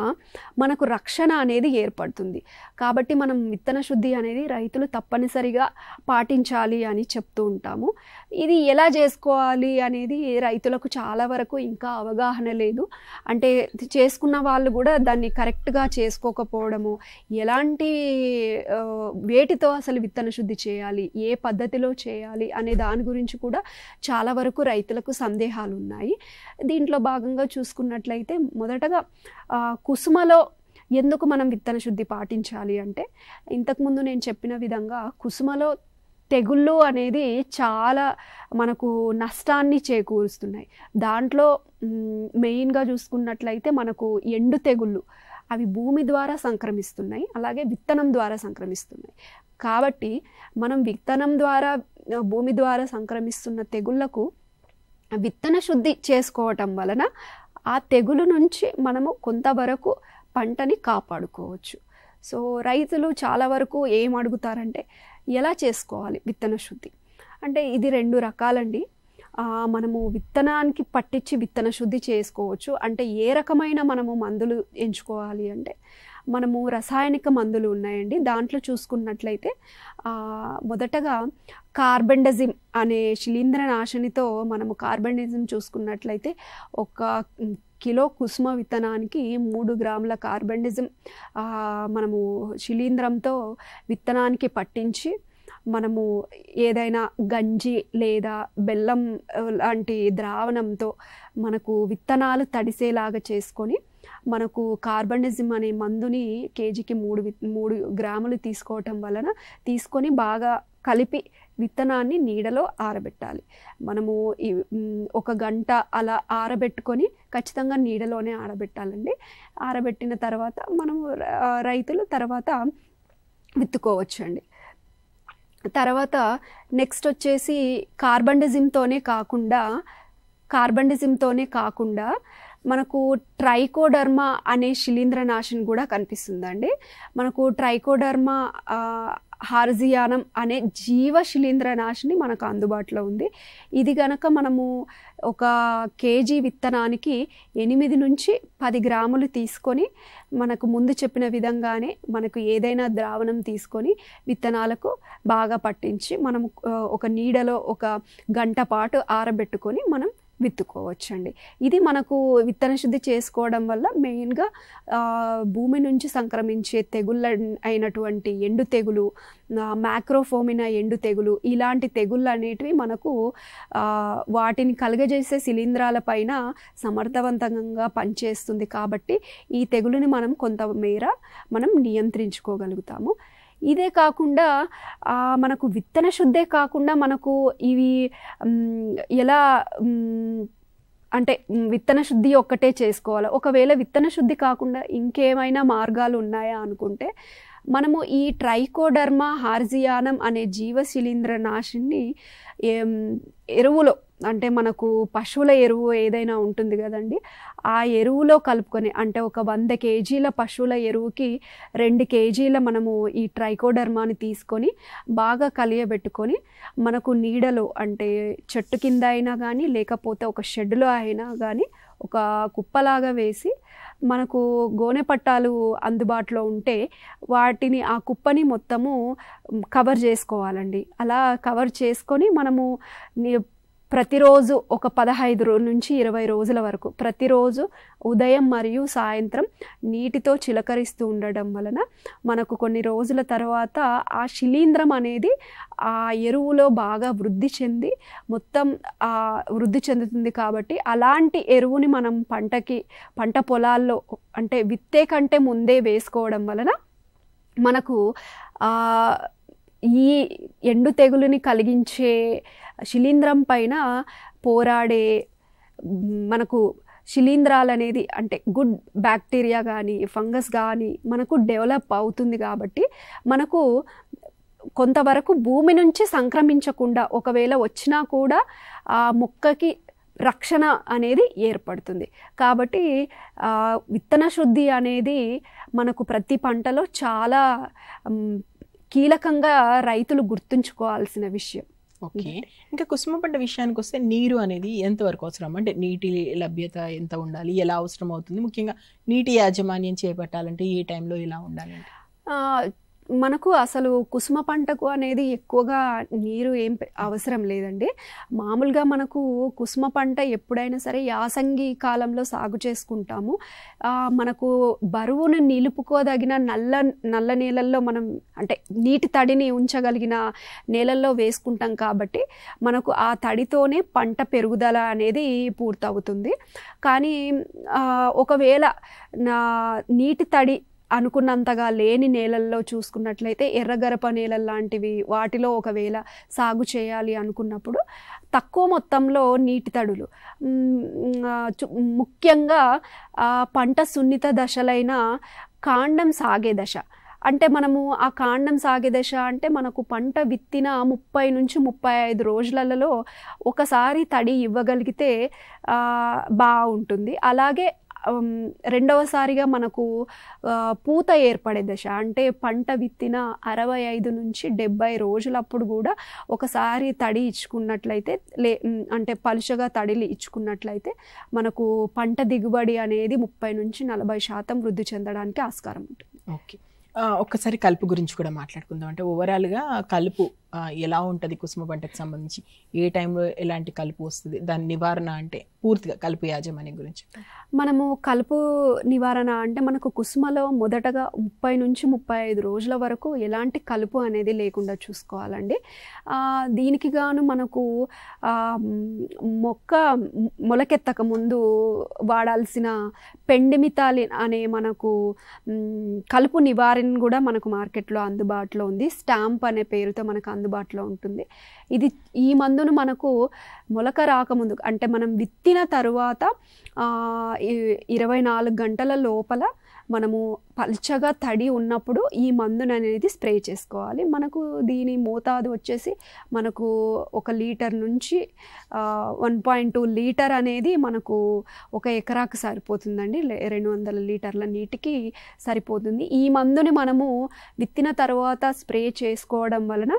మనకు రక్షణ అనేది ఏర్పడుతుంది. కాబట్టి మనం విత్తన శుద్ధి అనేది రైతులు తప్పనిసరిగా పాటించాలి అని చెప్తూ ఉంటాము. ఇది ఎలా చేసుకోవాలి అనేది రైతులకు చాలా వరకు ఇంకా అవగాహన లేదు. అంటే చేసుకున్న వాళ్ళు కూడా దాన్ని కరెక్ట్గా చేసుకోకపోవడము, ఎలాంటి వేటితో అసలు విత్తన శుద్ధి చేయాలి, ఏ పద్ధతిలో చేయాలి అనే దాని గురించి కూడా చాలా వరకు రైతులకు సందేహాలు ఉన్నాయి. దీంట్లో భాగంగా చూసుకున్నట్లయితే మొదటగా కుసుమలో ఎందుకు మనం విత్తన శుద్ధి పాటించాలి అంటే, ఇంతకుముందు నేను చెప్పిన విధంగా కుసుమలో తెగుళ్ళు అనేది చాలా మనకు నష్టాన్ని చేకూరుస్తున్నాయి. దాంట్లో మెయిన్గా చూసుకున్నట్లయితే మనకు ఎండు తెగుళ్ళు అవి భూమి ద్వారా సంక్రమిస్తున్నాయి, అలాగే విత్తనం ద్వారా సంక్రమిస్తున్నాయి. కాబట్టి మనం విత్తనం ద్వారా భూమి ద్వారా సంక్రమిస్తున్న తెగుళ్లకు విత్తన శుద్ధి చేసుకోవటం వలన ఆ తెగులు నుంచి మనము కొంతవరకు పంటని కాపాడుకోవచ్చు. సో రైతులు చాలా వరకు ఏం అడుగుతారంటే ఎలా చేసుకోవాలి విత్తన శుద్ధి అంటే, ఇది 2 రకాలండి. మనము విత్తనానికి పట్టించి విత్తన శుద్ధి చేసుకోవచ్చు. అంటే ఏ రకమైన మనము మందులు ఎంచుకోవాలి అంటే, మనము రసాయనిక మందులు ఉన్నాయండి. దాంట్లో చూసుకున్నట్లయితే మొదటగా కార్బెండజిమ్ అనే శిలీంద్రనాశినితో మనము కార్బెండజిమ్ చూసుకున్నట్లయితే 1 కిలో కుసుమ విత్తనానికి 3 గ్రాముల కార్బెండజిమ్ మనము శిలీంద్రంతో విత్తనానికి పట్టించి మనము ఏదైనా గంజి లేదా బెల్లం లాంటి ద్రావణంతో మనకు విత్తనాలు తడిసేలాగా చేసుకొని మనకు కార్బెండజిమ్ అనే మందుని కేజీకి 3 గ్రాములు తీసుకోవటం వలన తీసుకొని బాగా కలిపి విత్తనాన్ని నీడలో ఆరబెట్టాలి. మనము 1 గంట అలా ఆరబెట్టుకొని ఖచ్చితంగా నీడలోనే ఆరబెట్టాలండి. ఆరబెట్టిన తర్వాత మనము రైతులు తర్వాత విత్తుకోవచ్చండి. తర్వాత నెక్స్ట్ వచ్చేసి కార్బెండజిమ్తోనే కాకుండా మనకు ట్రైకోడర్మా అనే శిలీంద్రనాశిని కూడా కనిపిస్తుందండి. మనకు ట్రైకోడర్మా హార్జియానం అనే జీవ శిలీంద్రనాశిని మనకు అందుబాటులో ఉంది. ఇది గనక మనము 1 కేజీ విత్తనానికి 8 నుంచి 10 గ్రాములు తీసుకొని మనకు ముందు చెప్పిన విధంగానే మనకు ఏదైనా ద్రావణం తీసుకొని విత్తనాలకు బాగా పట్టించి మనము ఒక నీడలో 1 గంట పాటు ఆరబెట్టుకొని మనం విత్తుకోవచ్చండి. ఇది మనకు విత్తన శుద్ధి చేసుకోవడం వల్ల మెయిన్గా భూమి నుంచి సంక్రమించే తెగుళ్ళ అయినటువంటి ఎండు తెగులు, మ్యాక్రోఫోమినా ఎండు తెగులు, ఇలాంటి తెగుళ్ళు అనేటివి మనకు వాటిని కలుగజేసే శిలీంధ్రాల పైన సమర్థవంతంగా పనిచేస్తుంది. కాబట్టి ఈ తెగులుని మనం కొంతమేర మనం నియంత్రించుకోగలుగుతాము. ఇదే కాకుండా మనకు విత్తన శుద్ధే కాకుండా మనకు ఇవి ఎలా అంటే విత్తన శుద్ధి ఒక్కటే చేసుకోవాలి. ఒకవేళ విత్తన శుద్ధి కాకుండా ఇంకేమైనా మార్గాలు ఉన్నాయా అనుకుంటే, మనము ఈ ట్రైకోడర్మా హార్జియానం అనే జీవశిలీంద్రనాశిని ఎరువులో అంటే మనకు పశువుల ఎరువు ఏదైనా ఉంటుంది కదండి, ఆ ఎరువులో కలుపుకొని అంటే 100 కేజీల పశువుల ఎరువుకి 2 కేజీల మనము ఈ ట్రైకోడర్మాని తీసుకొని బాగా కలియబెట్టుకొని మనకు నీడలో అంటే చెట్టు కింద అయినా కానీ లేకపోతే ఒక షెడ్లో అయినా కానీ ఒక కుప్పలాగా వేసి మనకు గోనె పట్టాలు అందుబాటులో ఉంటే వాటిని ఆ కుప్పని మొత్తము కవర్ చేసుకోవాలండి. అలా కవర్ చేసుకొని మనము ప్రతిరోజు ఒక 15 నుంచి 20 రోజుల వరకు ప్రతిరోజు ఉదయం మరియు సాయంత్రం నీటితో చిలకరిస్తూ ఉండడం వలన మనకు కొన్ని రోజుల తర్వాత ఆ శిలీంధ్రం అనేది ఆ ఎరువులో బాగా వృద్ధి చెంది మొత్తం వృద్ధి చెందుతుంది. కాబట్టి అలాంటి ఎరువుని మనం పంట పొలాల్లో అంటే విత్తే కంటే ముందే వేసుకోవడం వలన మనకు ఈ ఎండు తెగులుని కలిగించే శిలీంధ్రం పైన పోరాడే మనకు శిలీంధ్రాలు అనేది అంటే గుడ్ బ్యాక్టీరియా కానీ ఫంగస్ కానీ మనకు డెవలప్ అవుతుంది. కాబట్టి మనకు కొంతవరకు భూమి నుంచి సంక్రమించకుండా ఒకవేళ వచ్చినా కూడా ఆ మొక్కకి రక్షణ అనేది ఏర్పడుతుంది. కాబట్టి విత్తన శుద్ధి అనేది మనకు ప్రతి పంటలో చాలా కీలకంగా రైతులు గుర్తుంచుకోవాల్సిన విషయం. ఓకే. ఇంకా కుసుమ పంట విషయానికి వస్తే నీరు అనేది ఎంతవరకు అవసరం, అంటే నీటి లభ్యత ఎంత ఉండాలి, ఎలా అవసరం అవుతుంది, ముఖ్యంగా నీటి యాజమాన్యం చేపట్టాలంటే ఏ టైంలో ఎలా ఉండాలి? మనకు అసలు కుసుమ పంటకు అనేది ఎక్కువగా నీరు ఏం అవసరం లేదండి. మామూలుగా మనకు కుసుమ పంట ఎప్పుడైనా సరే యాసంగి కాలంలో సాగు చేసుకుంటాము. మనకు బరువును నిలుపుకోదగిన నల్ల నేలల్లో మనం అంటే నీటి తడిని ఉంచగలిగిన నేలల్లో వేసుకుంటాం కాబట్టి మనకు ఆ తడితోనే పంట పెరుగుదల అనేది పూర్తవుతుంది. కానీ ఒకవేళ నీటి తడి అనుకున్నంతగా లేని నేలల్లో చూసుకున్నట్లయితే ఎర్రగరప నేలలు లాంటివి వాటిలో ఒకవేళ సాగు చేయాలి అనుకున్నప్పుడు తక్కువ మొత్తంలో నీటి తడులు, ముఖ్యంగా పంట సున్నిత దశలైన కాండం సాగే దశ, అంటే మనము ఆ కాండం సాగే దశ అంటే మనకు పంట విత్తిన 30 నుంచి 35 రోజులలో ఒకసారి తడి ఇవ్వగలిగితే బాగుంటుంది. అలాగే రెండవసారిగా మనకు పూత ఏర్పడే దశ, అంటే పంట విత్తిన 65 నుంచి 70 రోజులప్పుడు కూడా ఒకసారి తడి ఇచ్చుకున్నట్లయితే అంటే పలుచగా తడిలు ఇచ్చుకున్నట్లయితే మనకు పంట దిగుబడి అనేది 30 నుంచి 40% వృద్ధి చెందడానికి ఆస్కారం ఉంటుంది. ఓకే. ఒక్కసారి కలుపు గురించి కూడా మాట్లాడుకుందాం. అంటే ఓవరాల్గా కలుపు ఎలా ఉంటుంది కుసుమ పంటకు సంబంధించి, ఏ టైంలో ఎలాంటి కలుపు వస్తుంది, దాని నివారణ అంటే పూర్తిగా కలుపు యాజమాన్యం గురించి? మనము కలుపు నివారణ అంటే మనకు కుసుమలో మొదటగా 30 నుంచి 35 రోజుల వరకు ఎలాంటి కలుపు అనేది లేకుండా చూసుకోవాలండి. దీనికి గాను మనకు మొలకెత్తక ముందు వాడాల్సిన పెండిమితాలి అనే మనకు కలుపు నివారణ కూడా మనకు మార్కెట్లో అందుబాటులో ఉంది. స్టాంప్ అనే పేరుతో మనకు అందుబాటులో ఉంటుంది. ఈ మందును మనకు మొలక రాకముందు అంటే మనం విత్తిన తరువాత 24 గంటల లోపల మనము పల్చగా తడి ఉన్నప్పుడు ఈ మందును అనేది స్ప్రే చేసుకోవాలి. మనకు దీని మోతాదు వచ్చేసి మనకు 1 లీటర్ నుంచి 1.2 లీటర్ అనేది మనకు 1 ఎకరాకు సరిపోతుందండి. 200 లీటర్ల నీటికి సరిపోతుంది. ఈ మందుని మనము విత్తిన తర్వాత స్ప్రే చేసుకోవడం వలన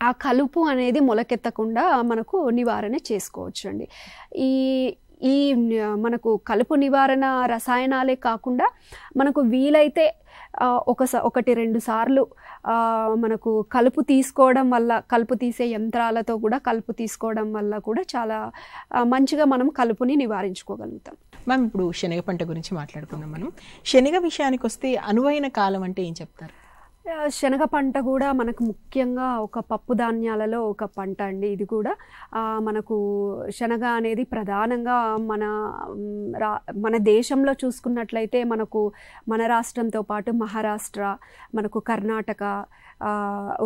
ఆ కలుపు అనేది మొలకెత్తకుండా మనకు నివారణ చేసుకోవచ్చు అండి. ఈ మనకు కలుపు నివారణ రసాయనాలే కాకుండా మనకు వీలైతే 1-2 సార్లు మనకు కలుపు తీసుకోవడం వల్ల, కలుపు తీసే యంత్రాలతో కూడా కలుపు తీసుకోవడం వల్ల కూడా చాలా మంచిగా మనం కలుపుని నివారించుకోగలుగుతాం. మ్యామ్, ఇప్పుడు శనగ పంట గురించి మాట్లాడుకుందాం. మనం శనగ విషయానికి వస్తే అనువైన కాలం అంటే ఏం చెప్తారు? శనగ పంట కూడా మనకు ముఖ్యంగా ఒక పప్పు ధాన్యాలలో ఒక పంట అండి. ఇది కూడా మనకు శనగ అనేది ప్రధానంగా మన దేశంలో చూసుకున్నట్లయితే మనకు మన రాష్ట్రంతో పాటు మహారాష్ట్ర, మనకు కర్ణాటక,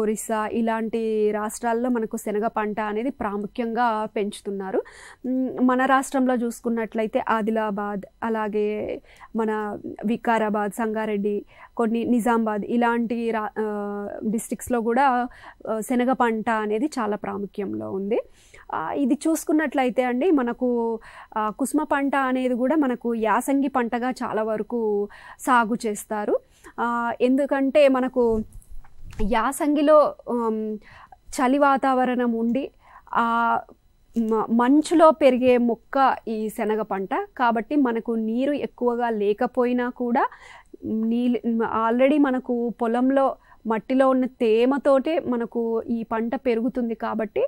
ఒరిస్సా ఇలాంటి రాష్ట్రాల్లో మనకు శనగ పంట అనేది ప్రాముఖ్యంగా పెంచుతున్నారు. మన రాష్ట్రంలో చూసుకున్నట్లయితే ఆదిలాబాద్, అలాగే మన వికారాబాద్, సంగారెడ్డి, కొన్ని నిజామాబాద్ ఇలాంటి డిస్ట్రిక్ట్స్లో కూడా శనగ పంట అనేది చాలా ప్రాముఖ్యంలో ఉంది. ఇది చూసుకున్నట్లయితే అండి మనకు కుసుమ పంట అనేది కూడా మనకు యాసంగి పంటగా చాలా వరకు సాగు చేస్తారు. ఎందుకంటే మనకు యాసంగిలో చలి వాతావరణం ఉండి మంచులో పెరిగే మొక్క ఈ శనగ పంట కాబట్టి మనకు నీరు ఎక్కువగా లేకపోయినా కూడా ఆల్రెడీ మనకు పొలంలో మట్టిలో ఉన్న తేమతోటే మనకు ఈ పంట పెరుగుతుంది కాబట్టి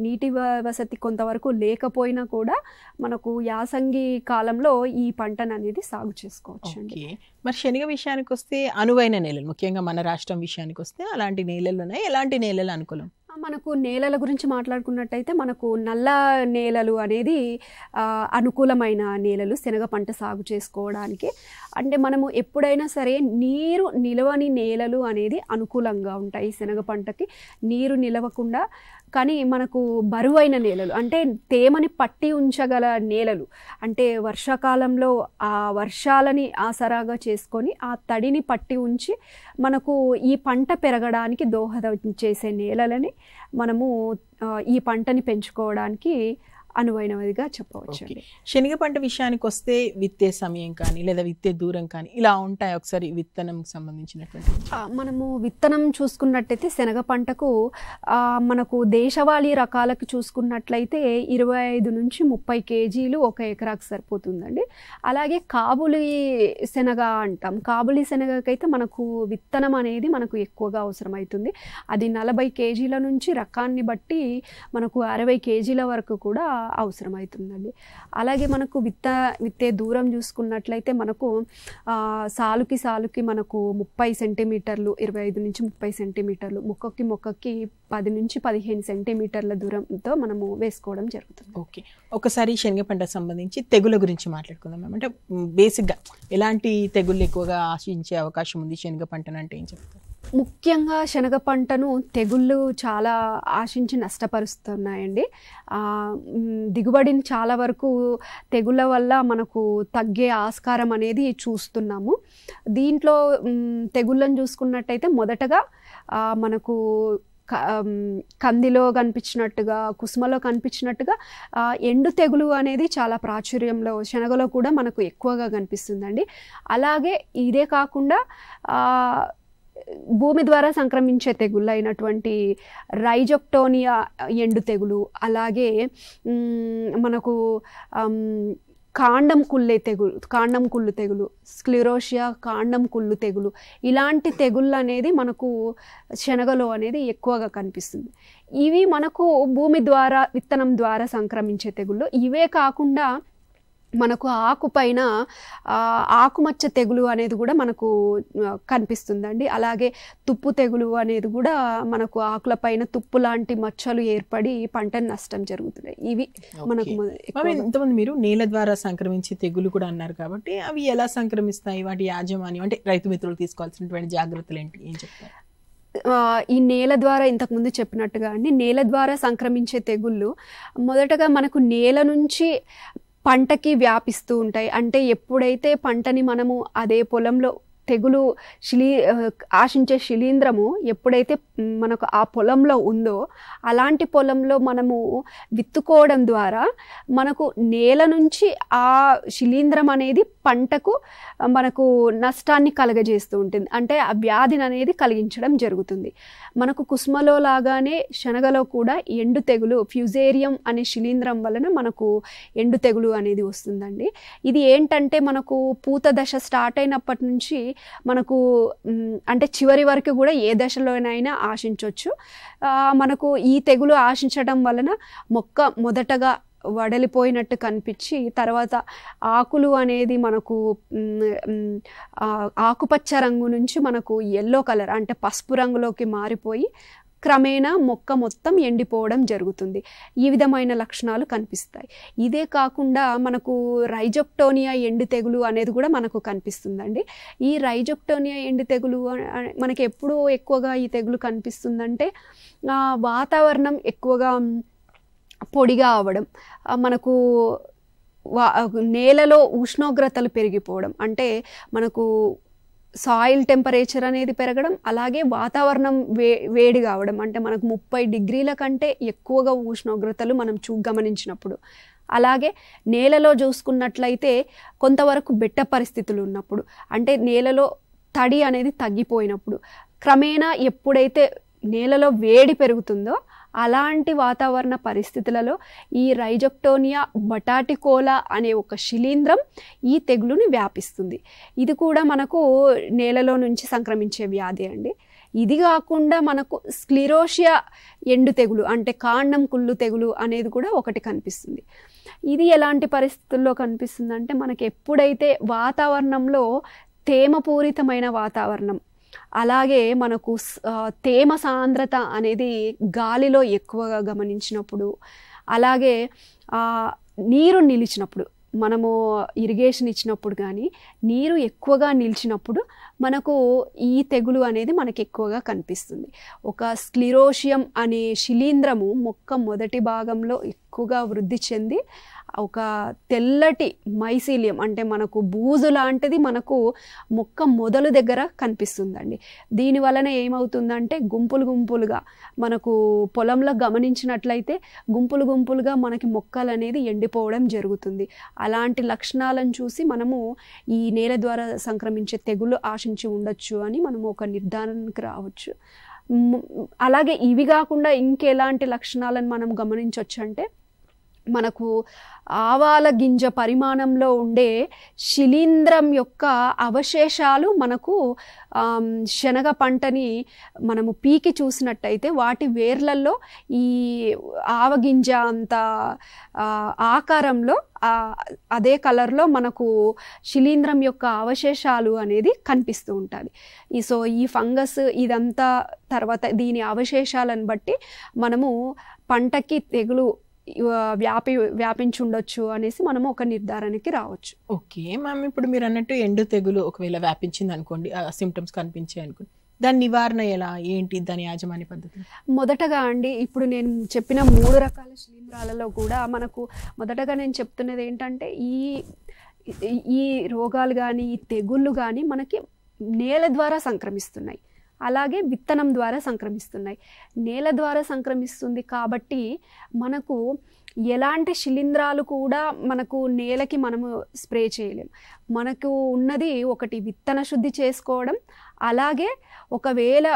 నీటి వసతి కొంతవరకు లేకపోయినా కూడా మనకు యాసంగి కాలంలో ఈ పంటను అనేది సాగు చేసుకోవచ్చు అండి. మరి శనగ విషయానికి వస్తే అనువైన నేలలు, ముఖ్యంగా మన రాష్ట్రం విషయానికి వస్తే అలాంటి నేలలు ఉన్నాయి. ఎలాంటి నేలలు అనుకూలం? మనకు నేలల గురించి మాట్లాడుకున్నట్టయితే మనకు నల్ల నేలలు అనేది అనుకూలమైన నేలలు శనగ పంట సాగు చేసుకోవడానికి. అంటే మనము ఎప్పుడైనా సరే నీరు నిలవని నేలలు అనేది అనుకూలంగా ఉంటాయి శనగ పంటకి. నీరు నిలవకుండా కానీ మనకు బరువైన నేలలు అంటే తేమని పట్టి ఉంచగల నేలలు, అంటే వర్షాకాలంలో ఆ వర్షాలని ఆసరాగా చేసుకొని ఆ తడిని పట్టి ఉంచి మనకు ఈ పంట పెరగడానికి దోహదం చేసే నేలలని మనము ఈ పంటని పెంచుకోవడానికి అనువైనదిగా చెప్పవచ్చు. శనగ పంట విషయానికి వస్తే విత్తే సమయం కానీ లేదా విత్తే దూరం కానీ ఇలా ఉంటాయి. ఒకసారి విత్తనం సంబంధించినటువంటి మనము విత్తనం చూసుకున్నట్టయితే శనగ పంటకు మనకు దేశవాళీ రకాలకు చూసుకున్నట్లయితే 25 నుంచి 30 కేజీలు 1 ఎకరాకు సరిపోతుందండి. అలాగే కాబులి శనగ అంటాం. కాబులి శనగకైతే మనకు విత్తనం అనేది మనకు ఎక్కువగా అవసరమవుతుంది. అది 40 కేజీల నుంచి రకాన్ని బట్టి మనకు 60 కేజీల వరకు కూడా అవసరమవుతుందండి. అలాగే మనకు విత్తే దూరం చూసుకున్నట్లయితే మనకు సాలుకి మనకు 30 సెంటీమీటర్లు, 25 నుంచి 30 సెంటీమీటర్లు, మొక్కకి 10 నుంచి 15 సెంటీమీటర్ల దూరంతో మనము వేసుకోవడం జరుగుతుంది. ఓకే, ఒకసారి శనగ పంటకు సంబంధించి తెగుల గురించి మాట్లాడుకుందాం. అంటే బేసిక్గా ఎలాంటి తెగుళ్ళు ఎక్కువగా ఆశించే అవకాశం ఉంది శనగ పంటను అంటే ఏం చెప్తారు? ముఖ్యంగా శనగ పంటను తెగుళ్ళు చాలా ఆశించి నష్టపరుస్తున్నాయండి. దిగుబడిని చాలా వరకు తెగుళ్ళ వల్ల మనకు తగ్గే ఆస్కారం అనేది చూస్తున్నాము. దీంట్లో తెగుళ్ళను చూసుకున్నట్టయితే మొదటగా మనకు కందిలో కనిపించినట్టుగా, కుసుమలో కనిపించినట్టుగా ఎండు తెగులు అనేది చాలా ప్రాచుర్యంలో శనగలో కూడా మనకు ఎక్కువగా కనిపిస్తుందండి. అలాగే ఇదే కాకుండా భూమి ద్వారా సంక్రమించే తెగుళ్ళు అయినటువంటి రైజోప్టోనియా ఎండు తెగులు, అలాగే మనకు కాండం కుళ్ళు తెగులు, స్క్లిరోషియా కాండం కుళ్ళు తెగులు, ఇలాంటి తెగుళ్ళు అనేది మనకు శనగలో అనేది ఎక్కువగా కనిపిస్తుంది. ఇవి మనకు భూమి ద్వారా విత్తనం ద్వారా సంక్రమించే తెగుళ్ళు. ఇవే కాకుండా మనకు ఆకుపైన ఆకుమచ్చ తెగులు అనేది కూడా మనకు కనిపిస్తుందండి. అలాగే తుప్పు తెగులు అనేది కూడా మనకు ఆకులపైన తుప్పు లాంటి మచ్చలు ఏర్పడి పంటను నష్టం జరుగుతున్నాయి. ఇవి మనకు ఇంతమంది మీరు నేల ద్వారా సంక్రమించే తెగులు కూడా అన్నారు కాబట్టి అవి ఎలా సంక్రమిస్తాయి, వాటి యాజమాన్యం అంటే రైతు మిత్రులు తీసుకోవాల్సినటువంటి జాగ్రత్తలు ఏంటి, ఏం చెప్తారు? ఈ నేల ద్వారా ఇంతకుముందు చెప్పినట్టుగా అండి, నేల ద్వారా సంక్రమించే తెగుళ్ళు మొదటగా మనకు నేల నుంచి పంటకి వ్యాపిస్తూ ఉంటాయి. అంటే ఎప్పుడైతే పంటని మనము అదే పొలంలో తెగులు ఆశించే శిలీంధ్రము ఎప్పుడైతే మనకు ఆ పొలంలో ఉందో అలాంటి పొలంలో మనము విత్తుకోవడం ద్వారా మనకు నేల నుంచి ఆ శిలీంధ్రం అనేది పంటకు మనకు నష్టాన్ని కలగజేస్తూ ఉంటుంది. అంటే ఆ వ్యాధిని అనేది కలిగించడం జరుగుతుంది. మనకు కుసుమలో లాగానే శనగలో కూడా ఎండు తెగులు ఫ్యూజేరియం అనే శిలీంధ్రం వలన మనకు ఎండు తెగులు అనేది వస్తుందండి. ఇది ఏంటంటే మనకు పూత దశ స్టార్ట్ అయినప్పటి నుంచి మనకు అంటే చివరి వరకు కూడా ఏ దశలోనైనా ఆశించవచ్చు. మనకు ఈ తెగులు ఆశించడం వలన మొక్క మొదటగా వడలిపోయినట్టు కనిపించి తర్వాత ఆకులు అనేది మనకు ఆకుపచ్చ రంగు నుంచి మనకు ఎల్లో కలర్ అంటే పసుపు రంగులోకి మారిపోయి క్రమేణా మొక్క మొత్తం ఎండిపోవడం జరుగుతుంది. ఈ విధమైన లక్షణాలు కనిపిస్తాయి. ఇదే కాకుండా మనకు రైజోప్టోనియా ఎండు తెగులు అనేది కూడా మనకు కనిపిస్తుందండి. ఈ రైజోప్టోనియా ఎండు తెగులు మనకి ఎప్పుడు ఎక్కువగా ఈ తెగులు కనిపిస్తుందంటే వాతావరణం ఎక్కువగా పొడిగా అవ్వడం, మనకు నేలలో ఉష్ణోగ్రతలు పెరిగిపోవడం, అంటే మనకు సాయిల్ టెంపరేచర్ అనేది పెరగడం, అలాగే వాతావరణం వేడి కావడం, అంటే మనకు 30 డిగ్రీల కంటే ఎక్కువగా ఉష్ణోగ్రతలు మనం గమనించినప్పుడు, అలాగే నేలలో చూసుకున్నట్లయితే కొంతవరకు బెట్ట పరిస్థితులు ఉన్నప్పుడు, అంటే నేలలో తడి అనేది తగ్గిపోయినప్పుడు, క్రమేణా ఎప్పుడైతే నేలలో వేడి పెరుగుతుందో అలాంటి వాతావరణ పరిస్థితులలో ఈ రైజోప్టోనియా బటాటికోలా అనే ఒక శిలీంధ్రం ఈ తెగులుని వ్యాపిస్తుంది. ఇది కూడా మనకు నేలలో నుంచి సంక్రమించే వ్యాధి అండి. ఇది కాకుండా మనకు స్క్లిరోషియా ఎండు తెగులు అంటే కాండం కుళ్ళు తెగులు అనేది కూడా ఒకటి కనిపిస్తుంది. ఇది ఎలాంటి పరిస్థితుల్లో కనిపిస్తుంది అంటే మనకి ఎప్పుడైతే వాతావరణంలో తేమపూరితమైన వాతావరణం, అలాగే మనకు తేమ సాంద్రత అనేది గాలిలో ఎక్కువగా గమనించినప్పుడు, అలాగే నీరు నిలిచినప్పుడు, మనము ఇరిగేషన్ ఇచ్చినప్పుడు కానీ నీరు ఎక్కువగా నిలిచినప్పుడు మనకు ఈ తెగులు అనేది మనకి ఎక్కువగా కనిపిస్తుంది. ఒక స్క్లిరోషియం అనే శిలీంధ్రము మొక్క మొదటి భాగంలో ఎక్కువగా వృద్ధి చెంది ఒక తెల్లటి మైసీలియం అంటే మనకు బూజు లాంటిది మనకు మొక్క మొదలు దగ్గర కనిపిస్తుందండి. దీని వలన ఏమవుతుందంటే గుంపులు గుంపులుగా మనకు పొలంలో గమనించినట్లయితే గుంపులు గుంపులుగా మనకి మొక్కలు అనేది ఎండిపోవడం జరుగుతుంది. అలాంటి లక్షణాలను చూసి మనము ఈ నేల ద్వారా సంక్రమించే తెగులు ఆశించి ఉండొచ్చు అని మనము ఒక నిర్ధారణకు రావచ్చు. అలాగే ఇవి కాకుండా ఇంకెలాంటి లక్షణాలను మనం గమనించవచ్చు అంటే మనకు ఆవాల గింజ పరిమాణంలో ఉండే శిలీంధ్రం యొక్క అవశేషాలు మనకు శనగ పంటని మనము పీకి చూసినట్టయితే వాటి వేర్లలో ఈ ఆవగింజ అంత ఆకారంలో అదే కలర్లో మనకు శిలీంధ్రం యొక్క అవశేషాలు అనేది కనిపిస్తూ ఉంటుంది. సో ఈ ఫంగస్ ఇదంతా తర్వాత దీని అవశేషాలను బట్టి మనము పంటకి తెగులు వ్యాపించుండొచ్చు అనేసి మనము ఒక నిర్ధారణకి రావచ్చు. ఓకే మ్యామ్, ఇప్పుడు మీరు అన్నట్టు ఎండు తెగులు ఒకవేళ వ్యాపించింది అనుకోండి, సిమ్టమ్స్ కనిపించాయి అనుకోండి, దాని నివారణ ఎలా, ఏంటి దాని యాజమాన్య పద్ధతి? మొదటగా అండి ఇప్పుడు నేను చెప్పిన 3 రకాల శిలీంధ్రాలలో కూడా మనకు మొదటగా నేను చెప్తున్నది ఏంటంటే ఈ రోగాలు కానీ ఈ తెగుళ్ళు కానీ మనకి నేల ద్వారా సంక్రమిస్తున్నాయి, అలాగే విత్తనం ద్వారా సంక్రమిస్తున్నాయి. నేల ద్వారా సంక్రమిస్తుంది కాబట్టి మనకు ఎలాంటి శిలీంధ్రాలు కూడా మనకు నేలకి మనము స్ప్రే చేయలేం. మనకు ఉన్నది ఒకటి విత్తన శుద్ధి చేసుకోవడం, అలాగే ఒకవేళ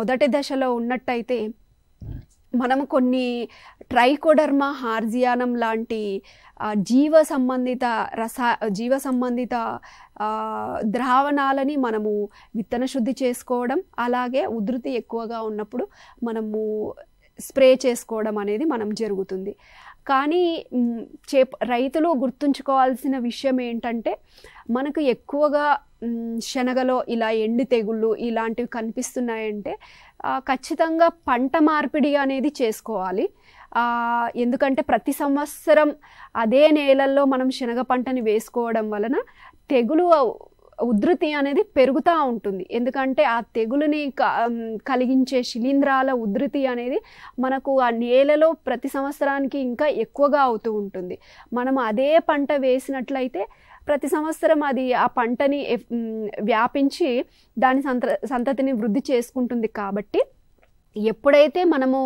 మొదటి దశలో ఉన్నట్టయితే మనము కొన్ని ట్రైకోడర్మా హార్జియానం లాంటి జీవ సంబంధిత ద్రావణాలని మనము విత్తన శుద్ధి చేసుకోవడం, అలాగే ఉధృతి ఎక్కువగా ఉన్నప్పుడు మనము స్ప్రే చేసుకోవడం అనేది మనం జరుగుతుంది. కానీ రైతులు గుర్తుంచుకోవాల్సిన విషయం ఏంటంటే మనకు ఎక్కువగా శనగలో ఇలా ఎండు తెగుళ్ళు ఇలాంటివి కనిపిస్తున్నాయంటే ఖచ్చితంగా పంట మార్పిడి అనేది చేసుకోవాలి. ఎందుకంటే ప్రతి సంవత్సరం అదే నేలల్లో మనం శనగ పంటని వేసుకోవడం వలన తెగులు ఉధృతి అనేది పెరుగుతూ ఉంటుంది. ఎందుకంటే ఆ తెగులుని కలిగించే శిలీంధ్రాల ఉధృతి అనేది మనకు ఆ నేలలో ప్రతి సంవత్సరానికి ఇంకా ఎక్కువగా అవుతూ ఉంటుంది. మనం అదే పంట వేసినట్లయితే ప్రతి సంవత్సరం అది ఆ పంటని వ్యాపించి దాని సంతతిని వృద్ధి చేసుకుంటుంది. కాబట్టి ఎప్పుడైతే మనము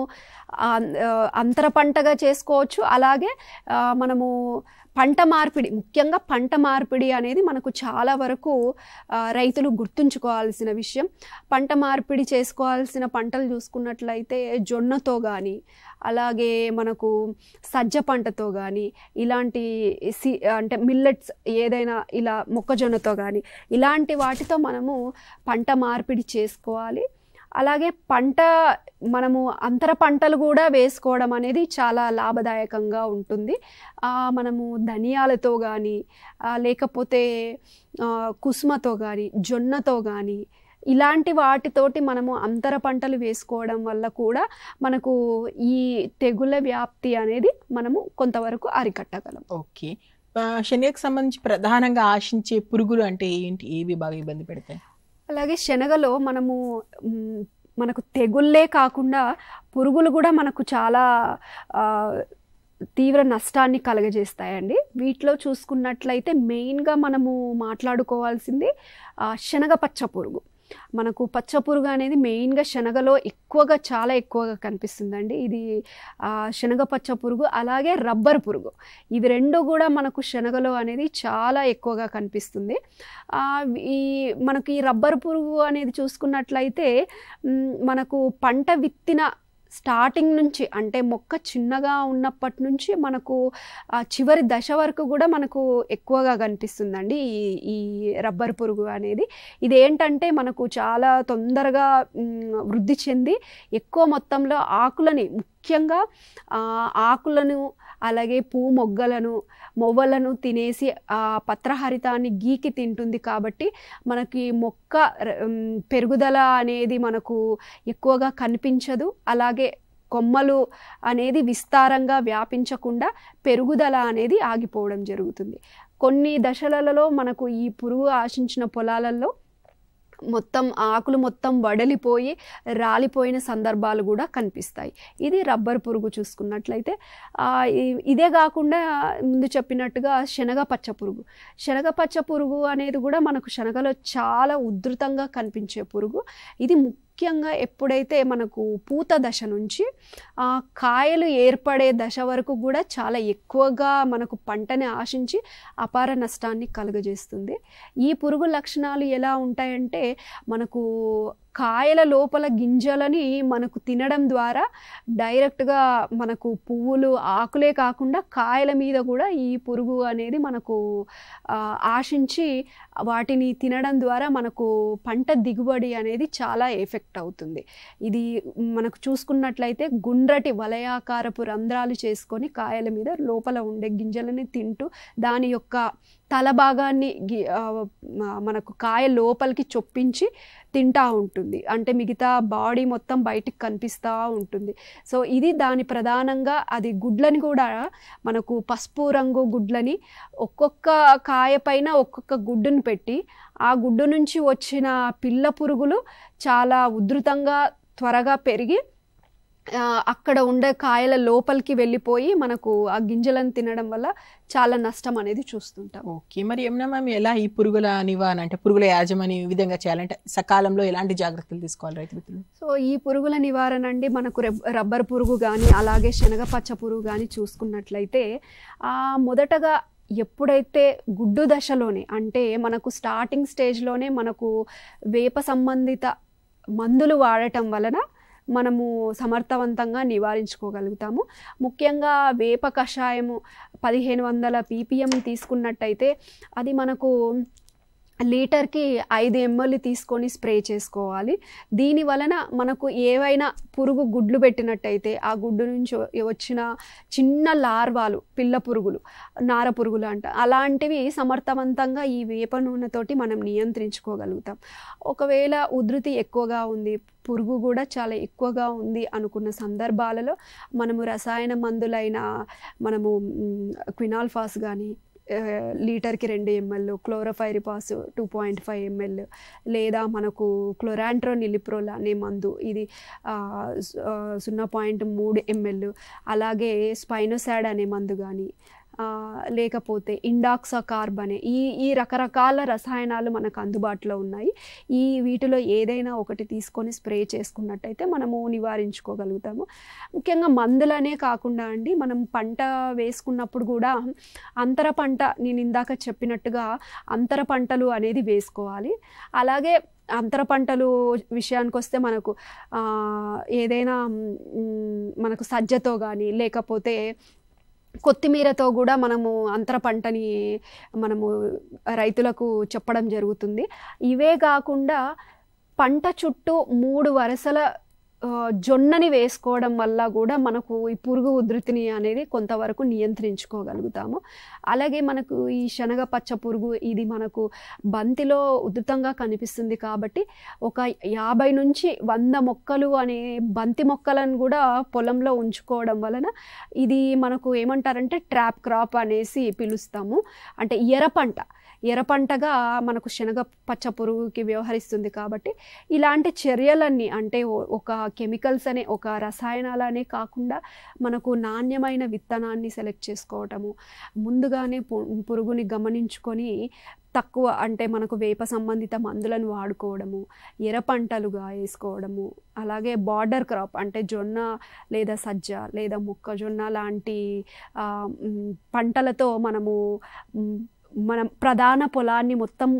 అంతర పంటగా చేసుకోవచ్చు, అలాగే మనము పంట మార్పిడి, ముఖ్యంగా పంట మార్పిడి అనేది మనకు చాలా వరకు రైతులు గుర్తుంచుకోవాల్సిన విషయం. పంట మార్పిడి చేసుకోవాల్సిన పంటలు చూసుకున్నట్లయితే జొన్నతో కానీ, అలాగే మనకు సజ్జ పంటతో కానీ, ఇలాంటి అంటే మిల్లెట్స్ ఏదైనా ఇలా మొక్కజొన్నతో కానీ ఇలాంటి వాటితో మనము పంట మార్పిడి చేసుకోవాలి. అలాగే మనము అంతర పంటలు కూడా వేసుకోవడం అనేది చాలా లాభదాయకంగా ఉంటుంది. మనము ధనియాలతో కానీ, లేకపోతే కుసుమతో కానీ, జొన్నతో కానీ ఇలాంటి వాటితోటి మనము అంతర పంటలు వేసుకోవడం వల్ల కూడా మనకు ఈ తెగుళ్ళ వ్యాప్తి అనేది మనము కొంతవరకు అరికట్టగలం. ఓకే, శనగకు సంబంధించి ప్రధానంగా ఆశించే పురుగులు అంటే ఏంటి, ఏవి బాగా ఇబ్బంది పెడతాయి? అలాగే శనగలో మనకు తెగుళ్ళే కాకుండా పురుగులు కూడా మనకు చాలా తీవ్ర నష్టాన్ని కలుగజేస్తాయండి. వీటిలో చూసుకున్నట్లయితే మెయిన్గా మనము మాట్లాడుకోవాల్సింది శనగ పచ్చ పురుగు. మనకు పచ్చ పురుగు అనేది మెయిన్గా శనగలో చాలా ఎక్కువగా కనిపిస్తుందండి. ఇది శనగ పచ్చ పురుగు, అలాగే రబ్బర్ పురుగు, ఇవి రెండు కూడా మనకు శనగలో అనేది చాలా ఎక్కువగా కనిపిస్తుంది. మనకు ఈ రబ్బర్ పురుగు అనేది చూసుకున్నట్లయితే మనకు పంట విత్తిన స్టార్టింగ్ నుంచి, అంటే మొక్క చిన్నగా ఉన్నప్పటి నుంచి మనకు చివరి దశ వరకు కూడా మనకు ఎక్కువగా కనిపిస్తుందండి ఈ రబ్బర్ పురుగు అనేది. ఇదేంటంటే మనకు చాలా తొందరగా వృద్ధి చెంది ఎక్కువ మొత్తంలో ఆకులని, ముఖ్యంగా ఆకులను, అలాగే మొవ్వలను తినేసి ఆ పత్రహరితాన్ని గీకి తింటుంది. కాబట్టి మనకి మొక్క పెరుగుదల అనేది మనకు ఎక్కువగా కనిపించదు. అలాగే కొమ్మలు అనేది విస్తారంగా వ్యాపించకుండా పెరుగుదల అనేది ఆగిపోవడం జరుగుతుంది. కొన్ని దశలలో మనకు ఈ పురుగు ఆశించిన పొలాలలో మొత్తం ఆకులు మొత్తం వడలిపోయి రాలిపోయిన సందర్భాలు కూడా కనిపిస్తాయి. ఇది రబ్బర్ పురుగు చూసుకున్నట్లయితే. ఇదే కాకుండా ముందు చెప్పినట్టుగా శనగ పచ్చ పురుగు. శనగ పచ్చ పురుగు అనేది కూడా మనకు శనగలో చాలా ఉధృతంగా కనిపించే పురుగు. ఇది ముఖ్యంగా ఎప్పుడైతే మనకు పూత దశ నుంచి కాయలు ఏర్పడే దశ వరకు కూడా చాలా ఎక్కువగా మనకు పంటని ఆశించి అపార నష్టాన్ని కలుగజేస్తుంది. ఈ పురుగు లక్షణాలు ఎలా ఉంటాయంటే మనకు కాయల లోపల గింజలని మనకు తినడం ద్వారా డైరెక్ట్గా మనకు పువ్వులు ఆకులే కాకుండా కాయల మీద కూడా ఈ పురుగు అనేది మనకు ఆశించి వాటిని తినడం ద్వారా మనకు పంట దిగుబడి అనేది చాలా ఎఫెక్ట్ అవుతుంది. ఇది మనకు చూసుకున్నట్లయితే గుండ్రటి వలయాకారపు రంధ్రాలు చేసుకొని కాయల మీద లోపల ఉండే గింజలని తింటూ దాని యొక్క తల భాగాన్ని మనకు కాయ లోపలికి చొప్పించి తింటూ ఉంటుంది. అంటే మిగతా బాడీ మొత్తం బయటికి కనిపిస్తూ ఉంటుంది. సో ఇది దాని ప్రధానంగా అది గుడ్లని కూడా మనకు పసుపు రంగు గుడ్లని ఒక్కొక్క కాయ పైన ఒక్కొక్క గుడ్డును పెట్టి ఆ గుడ్డు నుంచి వచ్చిన పిల్ల పురుగులు చాలా ఉధృతంగా త్వరగా పెరిగి అక్కడ ఉండే కాయల లోపలికి వెళ్ళిపోయి మనకు ఆ గింజలను తినడం వల్ల చాలా నష్టం అనేది చూస్తుంటాం. ఓకే, మరి ఏమన్నా మ్యామ్ ఎలా ఈ పురుగుల నివారణ అంటే పురుగుల యాజమాన్యం ఈ విధంగా చేయాలంటే సకాలంలో ఎలాంటి జాగ్రత్తలు తీసుకోవాలి రైతు మిత్రులు? సో ఈ పురుగుల నివారణ అండి మనకు రబ్బర్ పురుగు కానీ అలాగే శనగ పచ్చ పురుగు కానీ చూసుకున్నట్లయితే మొదటగా ఎప్పుడైతే గుడ్డు దశలోనే అంటే మనకు స్టార్టింగ్ స్టేజ్లోనే మనకు వేప సంబంధిత మందులు వాడటం వలన మనము సమర్థవంతంగా నివారించుకోగలుగుతాము. ముఖ్యంగా వేప కషాయము 1500 ppm తీసుకున్నట్టయితే అది మనకు లీటర్కి 5 ml తీసుకొని స్ప్రే చేసుకోవాలి. దీని వలన మనకు ఏవైనా పురుగు గుడ్లు పెట్టినట్టయితే ఆ గుడ్డు నుంచి వచ్చిన చిన్న లార్వాలు పిల్ల పురుగులు నార పురుగులు అలాంటివి సమర్థవంతంగా ఈ వేప నూనెతోటి మనం నియంత్రించుకోగలుగుతాం. ఒకవేళ ఉధృతి ఎక్కువగా ఉంది, పురుగు కూడా చాలా ఎక్కువగా ఉంది అనుకున్న సందర్భాలలో మనము రసాయన మందులైన మనము క్వినాల్ఫాస్ కానీ లీటర్కి 2 ml, క్లోరోఫైరిపాస్ 2.5 ml, లేదా మనకు క్లోరాంట్రోనిలిప్రోల్ అనే మందు ఇది 0.3 ml, అలాగే స్పైనోసాడ్ అనే మందు కానీ లేకపోతే ఇండాక్సాకార్బ్ అనే ఈ రకరకాల రసాయనాలు మనకు అందుబాటులో ఉన్నాయి. వీటిలో ఏదైనా ఒకటి తీసుకొని స్ప్రే చేసుకున్నట్టయితే మనము నివారించుకోగలుగుతాము. ముఖ్యంగా మందులనే కాకుండా అండి మనం పంట వేసుకున్నప్పుడు కూడా అంతర పంట నేను ఇందాక చెప్పినట్టుగా అంతర పంటలు అనేది వేసుకోవాలి. అలాగే అంతర పంటలు విషయానికి వస్తే మనకు ఏదైనా మనకు సజ్జతో కానీ లేకపోతే కొత్తిమీరతో కూడా మనము అంతర పంటని మనము రైతులకు చెప్పడం జరుగుతుంది. ఇవే కాకుండా పంట చుట్టూ 3 వరుసల జొన్నని వేసుకోవడం వల్ల కూడా మనకు ఈ పురుగు ఉధృతిని అనేది కొంతవరకు నియంత్రించుకోగలుగుతాము. అలాగే మనకు ఈ శనగ పచ్చ పురుగు ఇది మనకు బంతిలో ఉధృతంగా కనిపిస్తుంది కాబట్టి ఒక 50 నుంచి 100 మొక్కలు అనే బంతి మొక్కలను కూడా పొలంలో ఉంచుకోవడం వలన ఇది మనకు ఏమంటారంటే ట్రాప్ క్రాప్ అనేసి పిలుస్తాము. అంటే ఎర్రపంటగా మనకు శనగ పచ్చ పురుగుకి వ్యవహరిస్తుంది కాబట్టి ఇలాంటి చర్యలన్నీ అంటే ఒక కెమికల్స్ అనే ఒక రసాయనాలనే కాకుండా మనకు నాణ్యమైన విత్తనాన్ని సెలెక్ట్ చేసుకోవటము, ముందుగానే పురుగుని గమనించుకొని తక్కువ అంటే మనకు వేప సంబంధిత మందులను వాడుకోవడము, ఎర్రపంటలుగా వేసుకోవడము, అలాగే బార్డర్ క్రాప్ అంటే జొన్న లేదా సజ్జ లేదా మొక్కజొన్న లాంటి పంటలతో మనం ప్రధాన పొలాన్ని మొత్తం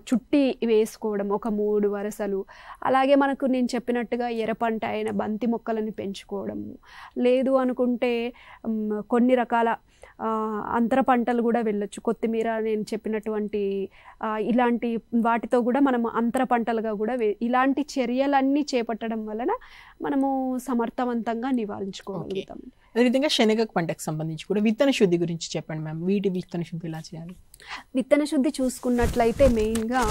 చుట్టి వేసుకోవడం ఒక 3 వరుసలు. అలాగే మనకు నేను చెప్పినట్టుగా ఎర్రపంట అయిన బంతి మొక్కలను పెంచుకోవడము, లేదు అనుకుంటే కొన్ని రకాల అంతర పంటలు కూడా వెళ్ళొచ్చు. కొత్తిమీర నేను చెప్పినటువంటి ఇలాంటి వాటితో కూడా మనము అంతర పంటలుగా కూడా ఇలాంటి చర్యలన్నీ చేపట్టడం వలన మనము సమర్థవంతంగా నివారించుకోగలుగుతాం. అదేవిధంగా శనగ పంటకు సంబంధించి కూడా విత్తన శుద్ధి గురించి చెప్పండి మ్యామ్. వీటి విత్తన శుద్ధి ఎలా చేయాలి? విత్తన శుద్ధి చూసుకున్నట్లయితే మెయిన్గా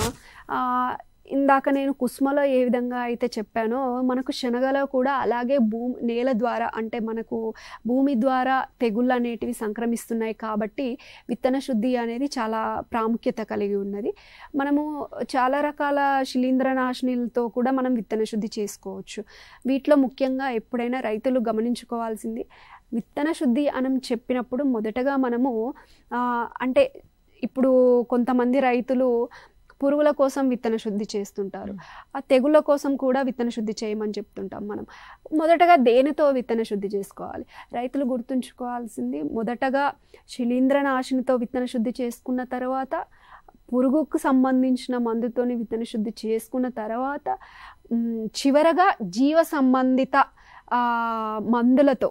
ఇందాక నేను కుసుమలో ఏ విధంగా అయితే చెప్పానో మనకు శనగలో కూడా అలాగే నేల ద్వారా అంటే మనకు భూమి ద్వారా తెగుళ్ళు అనేటివి సంక్రమిస్తున్నాయి కాబట్టి విత్తన శుద్ధి అనేది చాలా ప్రాముఖ్యత కలిగి ఉన్నది. మనము చాలా రకాల శిలీంద్రనాశినిలతో కూడా మనం విత్తన శుద్ధి చేసుకోవచ్చు. వీటిలో ముఖ్యంగా ఎప్పుడైనా రైతులు గమనించుకోవాల్సింది, విత్తన శుద్ధి అని చెప్పినప్పుడు మొదటగా మనము అంటే ఇప్పుడు కొంతమంది రైతులు పురుగుల కోసం విత్తన శుద్ధి చేస్తుంటారు, ఆ తెగుళ్ళ కోసం కూడా విత్తన శుద్ధి చేయమని చెప్తుంటాం. మనం మొదటగా దేనితో విత్తన శుద్ధి చేసుకోవాలి? రైతులు గుర్తుంచుకోవాల్సింది, మొదటగా శిలీంద్రనాశినితో విత్తన శుద్ధి చేసుకున్న తర్వాత పురుగుకు సంబంధించిన మందుతోని విత్తన శుద్ధి చేసుకున్న తర్వాత చివరగా జీవ సంబంధిత మందులతో,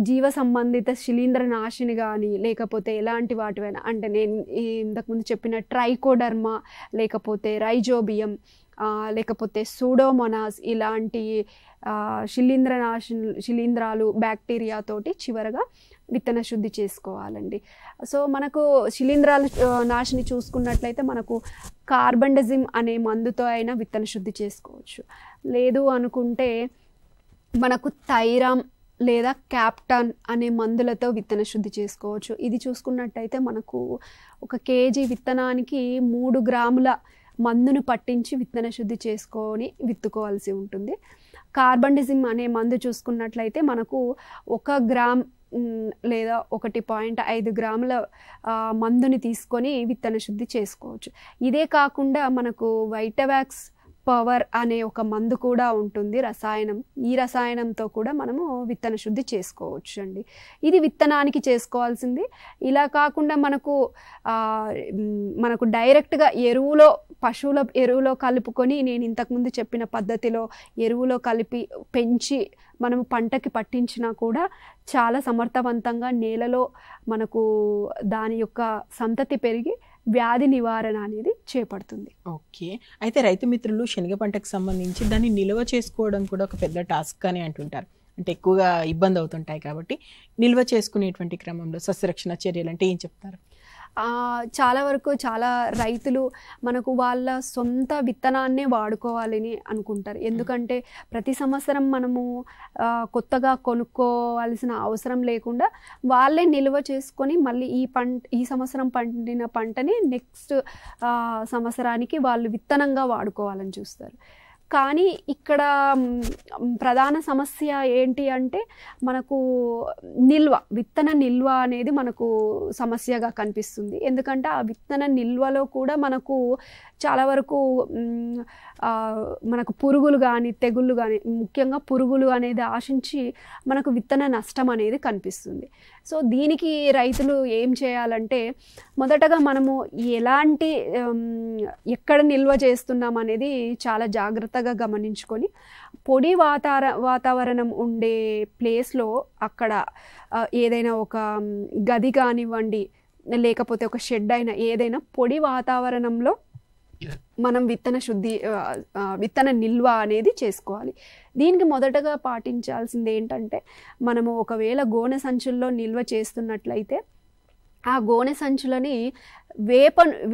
జీవ సంబంధిత శిలీంద్రనాశిని కానీ లేకపోతే ఎలాంటి వాటివైనా, అంటే నేను ఇంతకుముందు చెప్పిన ట్రైకోడర్మా లేకపోతే రైజోబియం లేకపోతే సూడోమోనాస్ ఇలాంటి శిలీంధ్రాలు బ్యాక్టీరియాతోటి చివరగా విత్తన శుద్ధి చేసుకోవాలండి. సో మనకు శిలీంధ్రాల నాశిని చూసుకున్నట్లయితే మనకు కార్బండజిమ్ అనే మందుతో అయినా విత్తన శుద్ధి చేసుకోవచ్చు. లేదు అనుకుంటే మనకు థైరామ్ లేదా క్యాప్టాన్ అనే మందులతో విత్తన శుద్ధి చేసుకోవచ్చు. ఇది చూసుకున్నట్టయితే మనకు 1 కేజీ విత్తనానికి 3 గ్రాముల మందును పట్టించి విత్తన శుద్ధి చేసుకొని విత్తుకోవాల్సి ఉంటుంది. కార్బండిజిమ్ అనే మందు చూసుకున్నట్లయితే మనకు 1 గ్రామ్ లేదా 1.5 గ్రాముల మందుని తీసుకొని విత్తన శుద్ధి చేసుకోవచ్చు. ఇదే కాకుండా మనకు వైటవాక్స్ పవర్ అనే ఒక మందు కూడా ఉంటుంది, రసాయనం. ఈ రసాయనంతో కూడా మనము విత్తన శుద్ధి చేసుకోవచ్చు అండి. ఇది విత్తనానికి చేసుకోవాల్సింది. ఇలా కాకుండా మనకు డైరెక్ట్గా ఎరువులో, పశువుల ఎరువులో కలుపుకొని నేను ఇంతకుముందు చెప్పిన పద్ధతిలో ఎరువులో కలిపి పెంచి మనము పంటకి పట్టించినా కూడా చాలా సమర్థవంతంగా నేలలో మనకు దాని యొక్క సంతతి పెరిగి వ్యాధి నివారణ అనేది చేపడుతుంది. ఓకే, అయితే రైతు మిత్రులు శనగ పంటకు సంబంధించి దాన్ని నిల్వ చేసుకోవడం కూడా ఒక పెద్ద టాస్క్ అని అంటుంటారు. అంటే ఎక్కువగా ఇబ్బంది అవుతుంటాయి కాబట్టి నిల్వ చేసుకునేటువంటి క్రమంలో సస్యరక్షణ చర్యలు అంటే ఏం చెప్తారు? చాలా వరకు చాలా రైతులు మనకు వాళ్ళ సొంత విత్తనాన్నే వాడుకోవాలని అనుకుంటారు. ఎందుకంటే ప్రతి సంవత్సరం మనము కొత్తగా కొనుక్కోవాల్సిన అవసరం లేకుండా వాళ్ళే నిల్వ చేసుకొని మళ్ళీ ఈ సంవత్సరం పండిన పంటని నెక్స్ట్ సంవత్సరానికి వాళ్ళు విత్తనంగా వాడుకోవాలని చూస్తారు. కానీ ఇక్కడ ప్రధాన సమస్య ఏంటి అంటే మనకు విత్తన నిల్వ అనేది మనకు సమస్యగా కనిపిస్తుంది. ఎందుకంటే ఆ విత్తన నిల్వలో కూడా మనకు చాలా వరకు మనకు పురుగులు కానీ తెగుళ్ళు కానీ, ముఖ్యంగా పురుగులు అనేది ఆశించి మనకు విత్తన నష్టం అనేది కనిపిస్తుంది. సో దీనికి రైతులు ఏం చేయాలంటే మొదటగా మనము ఎక్కడ నిల్వ చేస్తున్నాం అనేది చాలా జాగ్రత్తగా గమనించుకొని పొడి వాతావరణం ఉండే ప్లేస్లో అక్కడ ఏదైనా ఒక గది కానివ్వండి లేకపోతే ఒక షెడ్ అయినా ఏదైనా పొడి వాతావరణంలో మనం విత్తన నిల్వ అనేది చేసుకోవాలి. దీనికి మొదటగా పాటించాల్సింది ఏంటంటే మనము ఒకవేళ గోనె సంచుల్లో నిల్వ చేస్తున్నట్లయితే ఆ గోనె సంచులని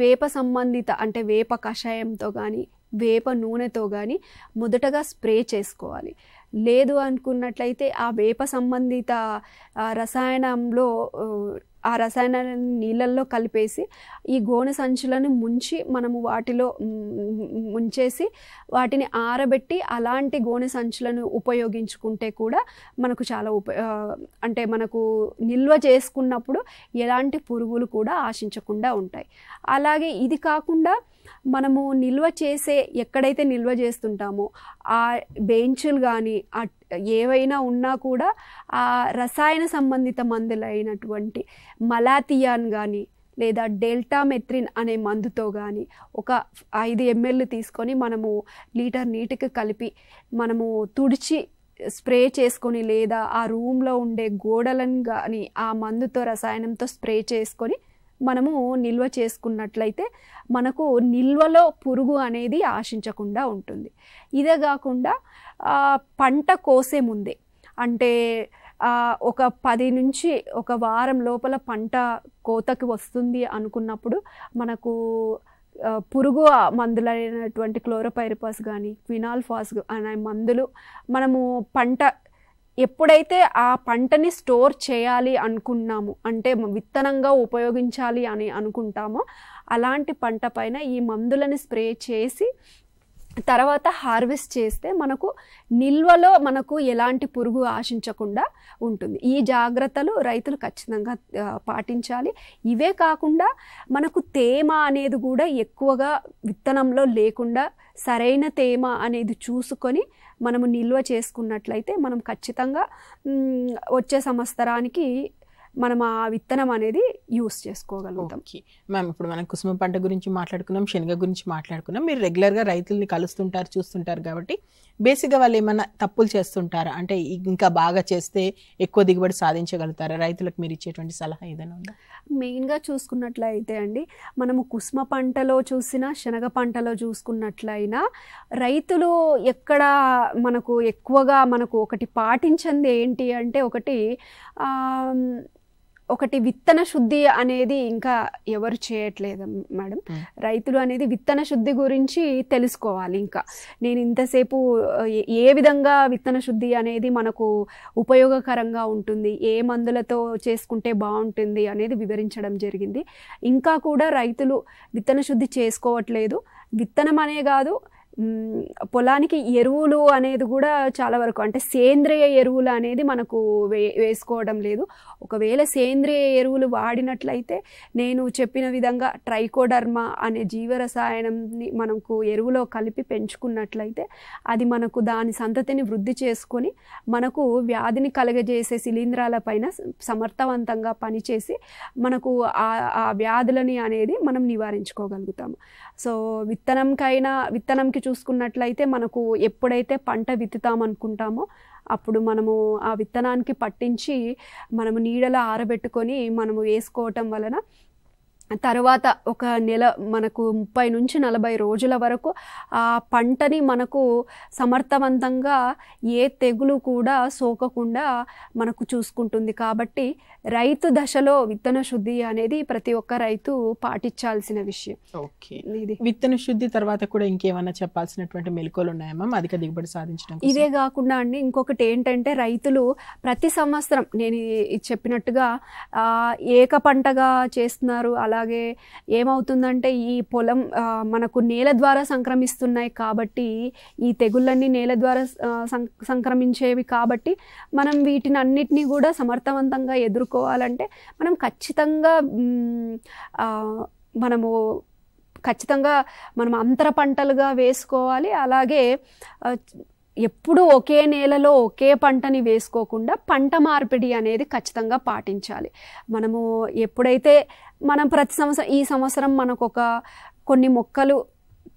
వేప సంబంధిత అంటే వేప కషాయంతో కానీ వేప నూనెతో కానీ మొదటగా స్ప్రే చేసుకోవాలి. లేదు అనుకున్నట్లయితే ఆ వేప సంబంధిత రసాయనంలో ఆ రసాయనాలను నీళ్ళల్లో కలిపేసి ఈ గోనె సంచులను మనము వాటిలో ముంచేసి వాటిని ఆరబెట్టి అలాంటి గోనె సంచులను ఉపయోగించుకుంటే కూడా మనకు చాలా అంటే మనకు నిల్వ చేసుకున్నప్పుడు ఎలాంటి పురుగులు కూడా ఆశించకుండా ఉంటాయి. అలాగే ఇది కాకుండా మనము ఎక్కడైతే నిల్వ చేస్తుంటామో ఆ బెంచులు కానీ ఏవైనా ఉన్నా కూడా ఆ రసాయన సంబంధిత మందులైనటువంటి మలాథియాన్ కానీ లేదా డెల్టామెథ్రిన్ అనే మందుతో కానీ ఒక 5 ml తీసుకొని మనము లీటర్ నీటికి కలిపి మనము తుడిచి స్ప్రే చేసుకొని లేదా ఆ రూమ్లో ఉండే గోడలను కానీ ఆ మందుతో రసాయనంతో స్ప్రే చేసుకొని మనము నిల్వ చేసుకున్నట్లయితే మనకు నిల్వలో పురుగు అనేది ఆశించకుండా ఉంటుంది. ఇదే కాకుండా పంట కోసే ముందే అంటే ఒక 10 నుంచి ఒక వారం లోపల పంట కోతకి వస్తుంది అనుకున్నప్పుడు మనకు పురుగు మందులైనటువంటి క్లోరోపైరిపాస్ కానీ క్వినాల్ఫాస్ అనే మందులు మనము పంట ఎప్పుడైతే ఆ పంటని స్టోర్ చేయాలి అనుకున్నాము, అంటే విత్తనంగా ఉపయోగించాలి అని అనుకుంటామో అలాంటి పంట పైన ఈ మందులని స్ప్రే చేసి తర్వాత హార్వెస్ట్ చేస్తే మనకు నిల్వలో మనకు ఎలాంటి పురుగు ఆశించకుండా ఉంటుంది. ఈ జాగ్రత్తలు రైతులు ఖచ్చితంగా పాటించాలి. ఇవే కాకుండా మనకు తేమ అనేది కూడా ఎక్కువగా విత్తనంలో లేకుండా సరైన తేమ అనేది చూసుకొని మనము నిల్వ చేసుకున్నట్లయితే మనం ఖచ్చితంగా వచ్చే సంవత్సరానికి మనం ఆ విత్తనం అనేది యూస్ చేసుకోగలుగుతాం. మ్యామ్, ఇప్పుడు మనం కుసుమ పంట గురించి మాట్లాడుకున్నాం, శనగ గురించి మాట్లాడుకున్నాం. మీరు రెగ్యులర్గా రైతుల్ని కలుస్తుంటారు, చూస్తుంటారు కాబట్టి బేసిక్గా వాళ్ళు ఏమన్నా తప్పులు చేస్తుంటారా? అంటే ఇంకా బాగా చేస్తే ఎక్కువ దిగుబడి సాధించగలుగుతారా? రైతులకు మీరు ఇచ్చేటువంటి సలహా ఏదైనా ఉందా? మెయిన్గా చూసుకున్నట్లయితే అండి, మనము కుసుమ పంటలో చూసినా శనగ పంటలో చూసుకున్నట్లయినా రైతులు ఎక్కడ మనకు ఎక్కువగా మనకు ఒకటి పాటించింది ఏంటి అంటే ఒకటి విత్తన శుద్ధి అనేది ఇంకా ఎవరు చేయట్లేదు మేడం. రైతులు అనేది విత్తన శుద్ధి గురించి తెలుసుకోవాలి. ఇంకా నేను ఇంతసేపు ఏ విధంగా విత్తన శుద్ధి అనేది మనకు ఉపయోగకరంగా ఉంటుంది, ఏ మందులతో చేసుకుంటే బాగుంటుంది అనేది వివరించడం జరిగింది. ఇంకా కూడా రైతులు విత్తన శుద్ధి చేసుకోవట్లేదు. విత్తనం అనే కాదు, పొలానికి ఎరువులు అనేది కూడా చాలా వరకు అంటే సేంద్రియ ఎరువులు అనేది మనకు వేసుకోవడం లేదు. ఒకవేళ సేంద్రియ ఎరువులు వాడినట్లయితే నేను చెప్పిన విధంగా ట్రైకోడర్మా అనే జీవరసాయనంని మనకు ఎరువులో కలిపి పెంచుకున్నట్లయితే అది మనకు దాని సంతతిని వృద్ధి చేసుకొని మనకు వ్యాధిని కలగజేసే శిలీంధ్రాల పైన సమర్థవంతంగా పనిచేసి మనకు ఆ వ్యాధులని అనేది మనం నివారించుకోగలుగుతాము. సో విత్తనంకి చూసుకున్నట్లయితే మనకు ఎప్పుడైతే పంట విత్తుతామనుకుంటామో అప్పుడు మనము ఆ విత్తనానికి పట్టించి మనము నీడలో ఆరబెట్టుకొని మనము వేసుకోవటం వలన తర్వాత ఒక నెల మనకు 30 నుంచి 40 రోజుల వరకు ఆ పంటని మనకు సమర్థవంతంగా ఏ తెగులు కూడా సోకకుండా మనకు చూసుకుంటుంది. కాబట్టి రైతు దశలో విత్తన శుద్ధి అనేది ప్రతి ఒక్క రైతు పాటించాల్సిన విషయం. ఓకే, విత్తన శుద్ధి తర్వాత కూడా ఇంకేమన్నా చెప్పాల్సినటువంటి మెలకువలు ఉన్నాయా మ్యామ్ అధిక దిగుబడి సాధించడం? ఇదే కాకుండా అండి ఇంకొకటి ఏంటంటే రైతులు ప్రతి సంవత్సరం నేను చెప్పినట్టుగా ఏక పంటగా చేస్తున్నారు. అలాగే ఏమవుతుందంటే ఈ పొలం మనకు నేల ద్వారా సంక్రమిస్తున్నాయి కాబట్టి ఈ తెగుళ్ళన్నీ నేల ద్వారా సంక్రమించేవి కాబట్టి మనం వీటిని అన్నిటినీ కూడా సమర్థవంతంగా ఎదుర్కోవాలంటే మనం ఖచ్చితంగా మనం అంతర పంటలుగా వేసుకోవాలి. అలాగే ఎప్పుడు ఒకే నేలలో ఒకే పంటని వేసుకోకుండా పంట మార్పిడి అనేది ఖచ్చితంగా పాటించాలి. మనము ఎప్పుడైతే మనం ప్రతి సంవత్సరం ఈ సంవత్సరం మనకు కొన్ని మొక్కలు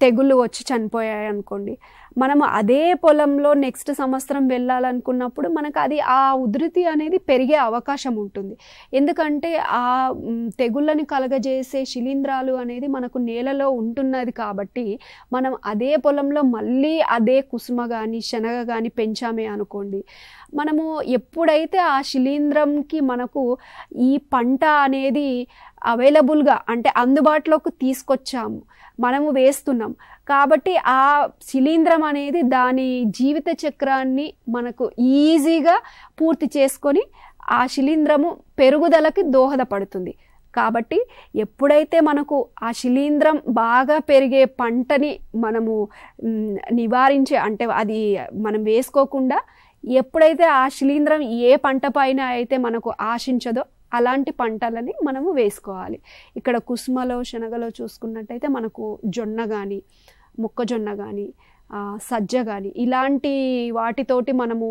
తెగుళ్ళు వచ్చి చనిపోయాయి అనుకోండి, మనము అదే పొలంలో నెక్స్ట్ సంవత్సరం వెళ్ళాలనుకున్నప్పుడు మనకు అది ఆ ఉధృతి అనేది పెరిగే అవకాశం ఉంటుంది. ఎందుకంటే ఆ తెగుళ్ళని కలగజేసే శిలీంధ్రాలు అనేది మనకు నేలలో ఉంటున్నది కాబట్టి మనం అదే పొలంలో మళ్ళీ అదే కుసుమ కానీ శనగ కానీ పెంచామే అనుకోండి, మనము ఎప్పుడైతే ఆ శిలీంధ్రంకి మనకు ఈ పంట అనేది అవైలబుల్గా అంటే అందుబాటులోకి తీసుకొచ్చాము, మనము వేస్తున్నాం కాబట్టి ఆ శిలీంధ్రం అనేది దాని జీవిత చక్రాన్ని మనకు ఈజీగా పూర్తి చేసుకొని ఆ శిలీంధ్రము పెరుగుదలకి దోహదపడుతుంది. కాబట్టి ఎప్పుడైతే మనకు ఆ శిలీంధ్రం బాగా పెరిగే పంటని మనము నివారించే అంటే అది మనం వేసుకోకుండా ఎప్పుడైతే ఆ శిలీంధ్రం ఏ పంట పైన అయితే మనకు ఆశించదో అలాంటి పంటలని మనము వేసుకోవాలి. ఇక్కడ కుసుమలో శనగలో చూసుకున్నట్టయితే మనకు జొన్న కానీ మొక్కజొన్న కానీ సజ్జ కానీ ఇలాంటి వాటితోటి మనకు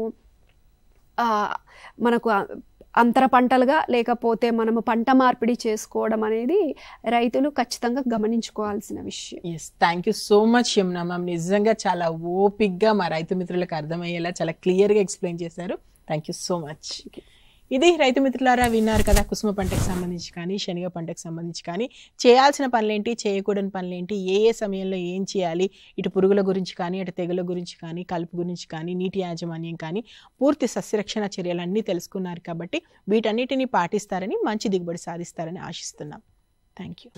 అంతర పంటలుగా లేకపోతే మనము పంట మార్పిడి చేసుకోవడం అనేది రైతులు ఖచ్చితంగా గమనించుకోవాల్సిన విషయం. Thank you so much Yamuna ma'am, నిజంగా చాలా ఓపిక్గా మా రైతు మిత్రులకు అర్థమయ్యేలా చాలా క్లియర్గా ఎక్స్ప్లెయిన్ చేశారు. Thank you so much. ఇది రైతు మిత్రులారా, విన్నారు కదా కుసుమ పంటకు సంబంధించి కానీ శనగ పంటకు సంబంధించి కానీ చేయాల్సిన పనులేంటి, చేయకూడని పనులేంటి, ఏ సమయంలో ఏం చేయాలి, ఇటు పురుగుల గురించి కానీ అటు తెగుల గురించి కానీ కలుపు గురించి కానీ నీటి యాజమాన్యం కానీ పూర్తి సస్యరక్షణ చర్యలన్నీ తెలుసుకున్నారు. కాబట్టి వీటన్నిటిని పాటిస్తారని మంచి దిగుబడి సాధిస్తారని ఆశిస్తున్నాం. Thank you.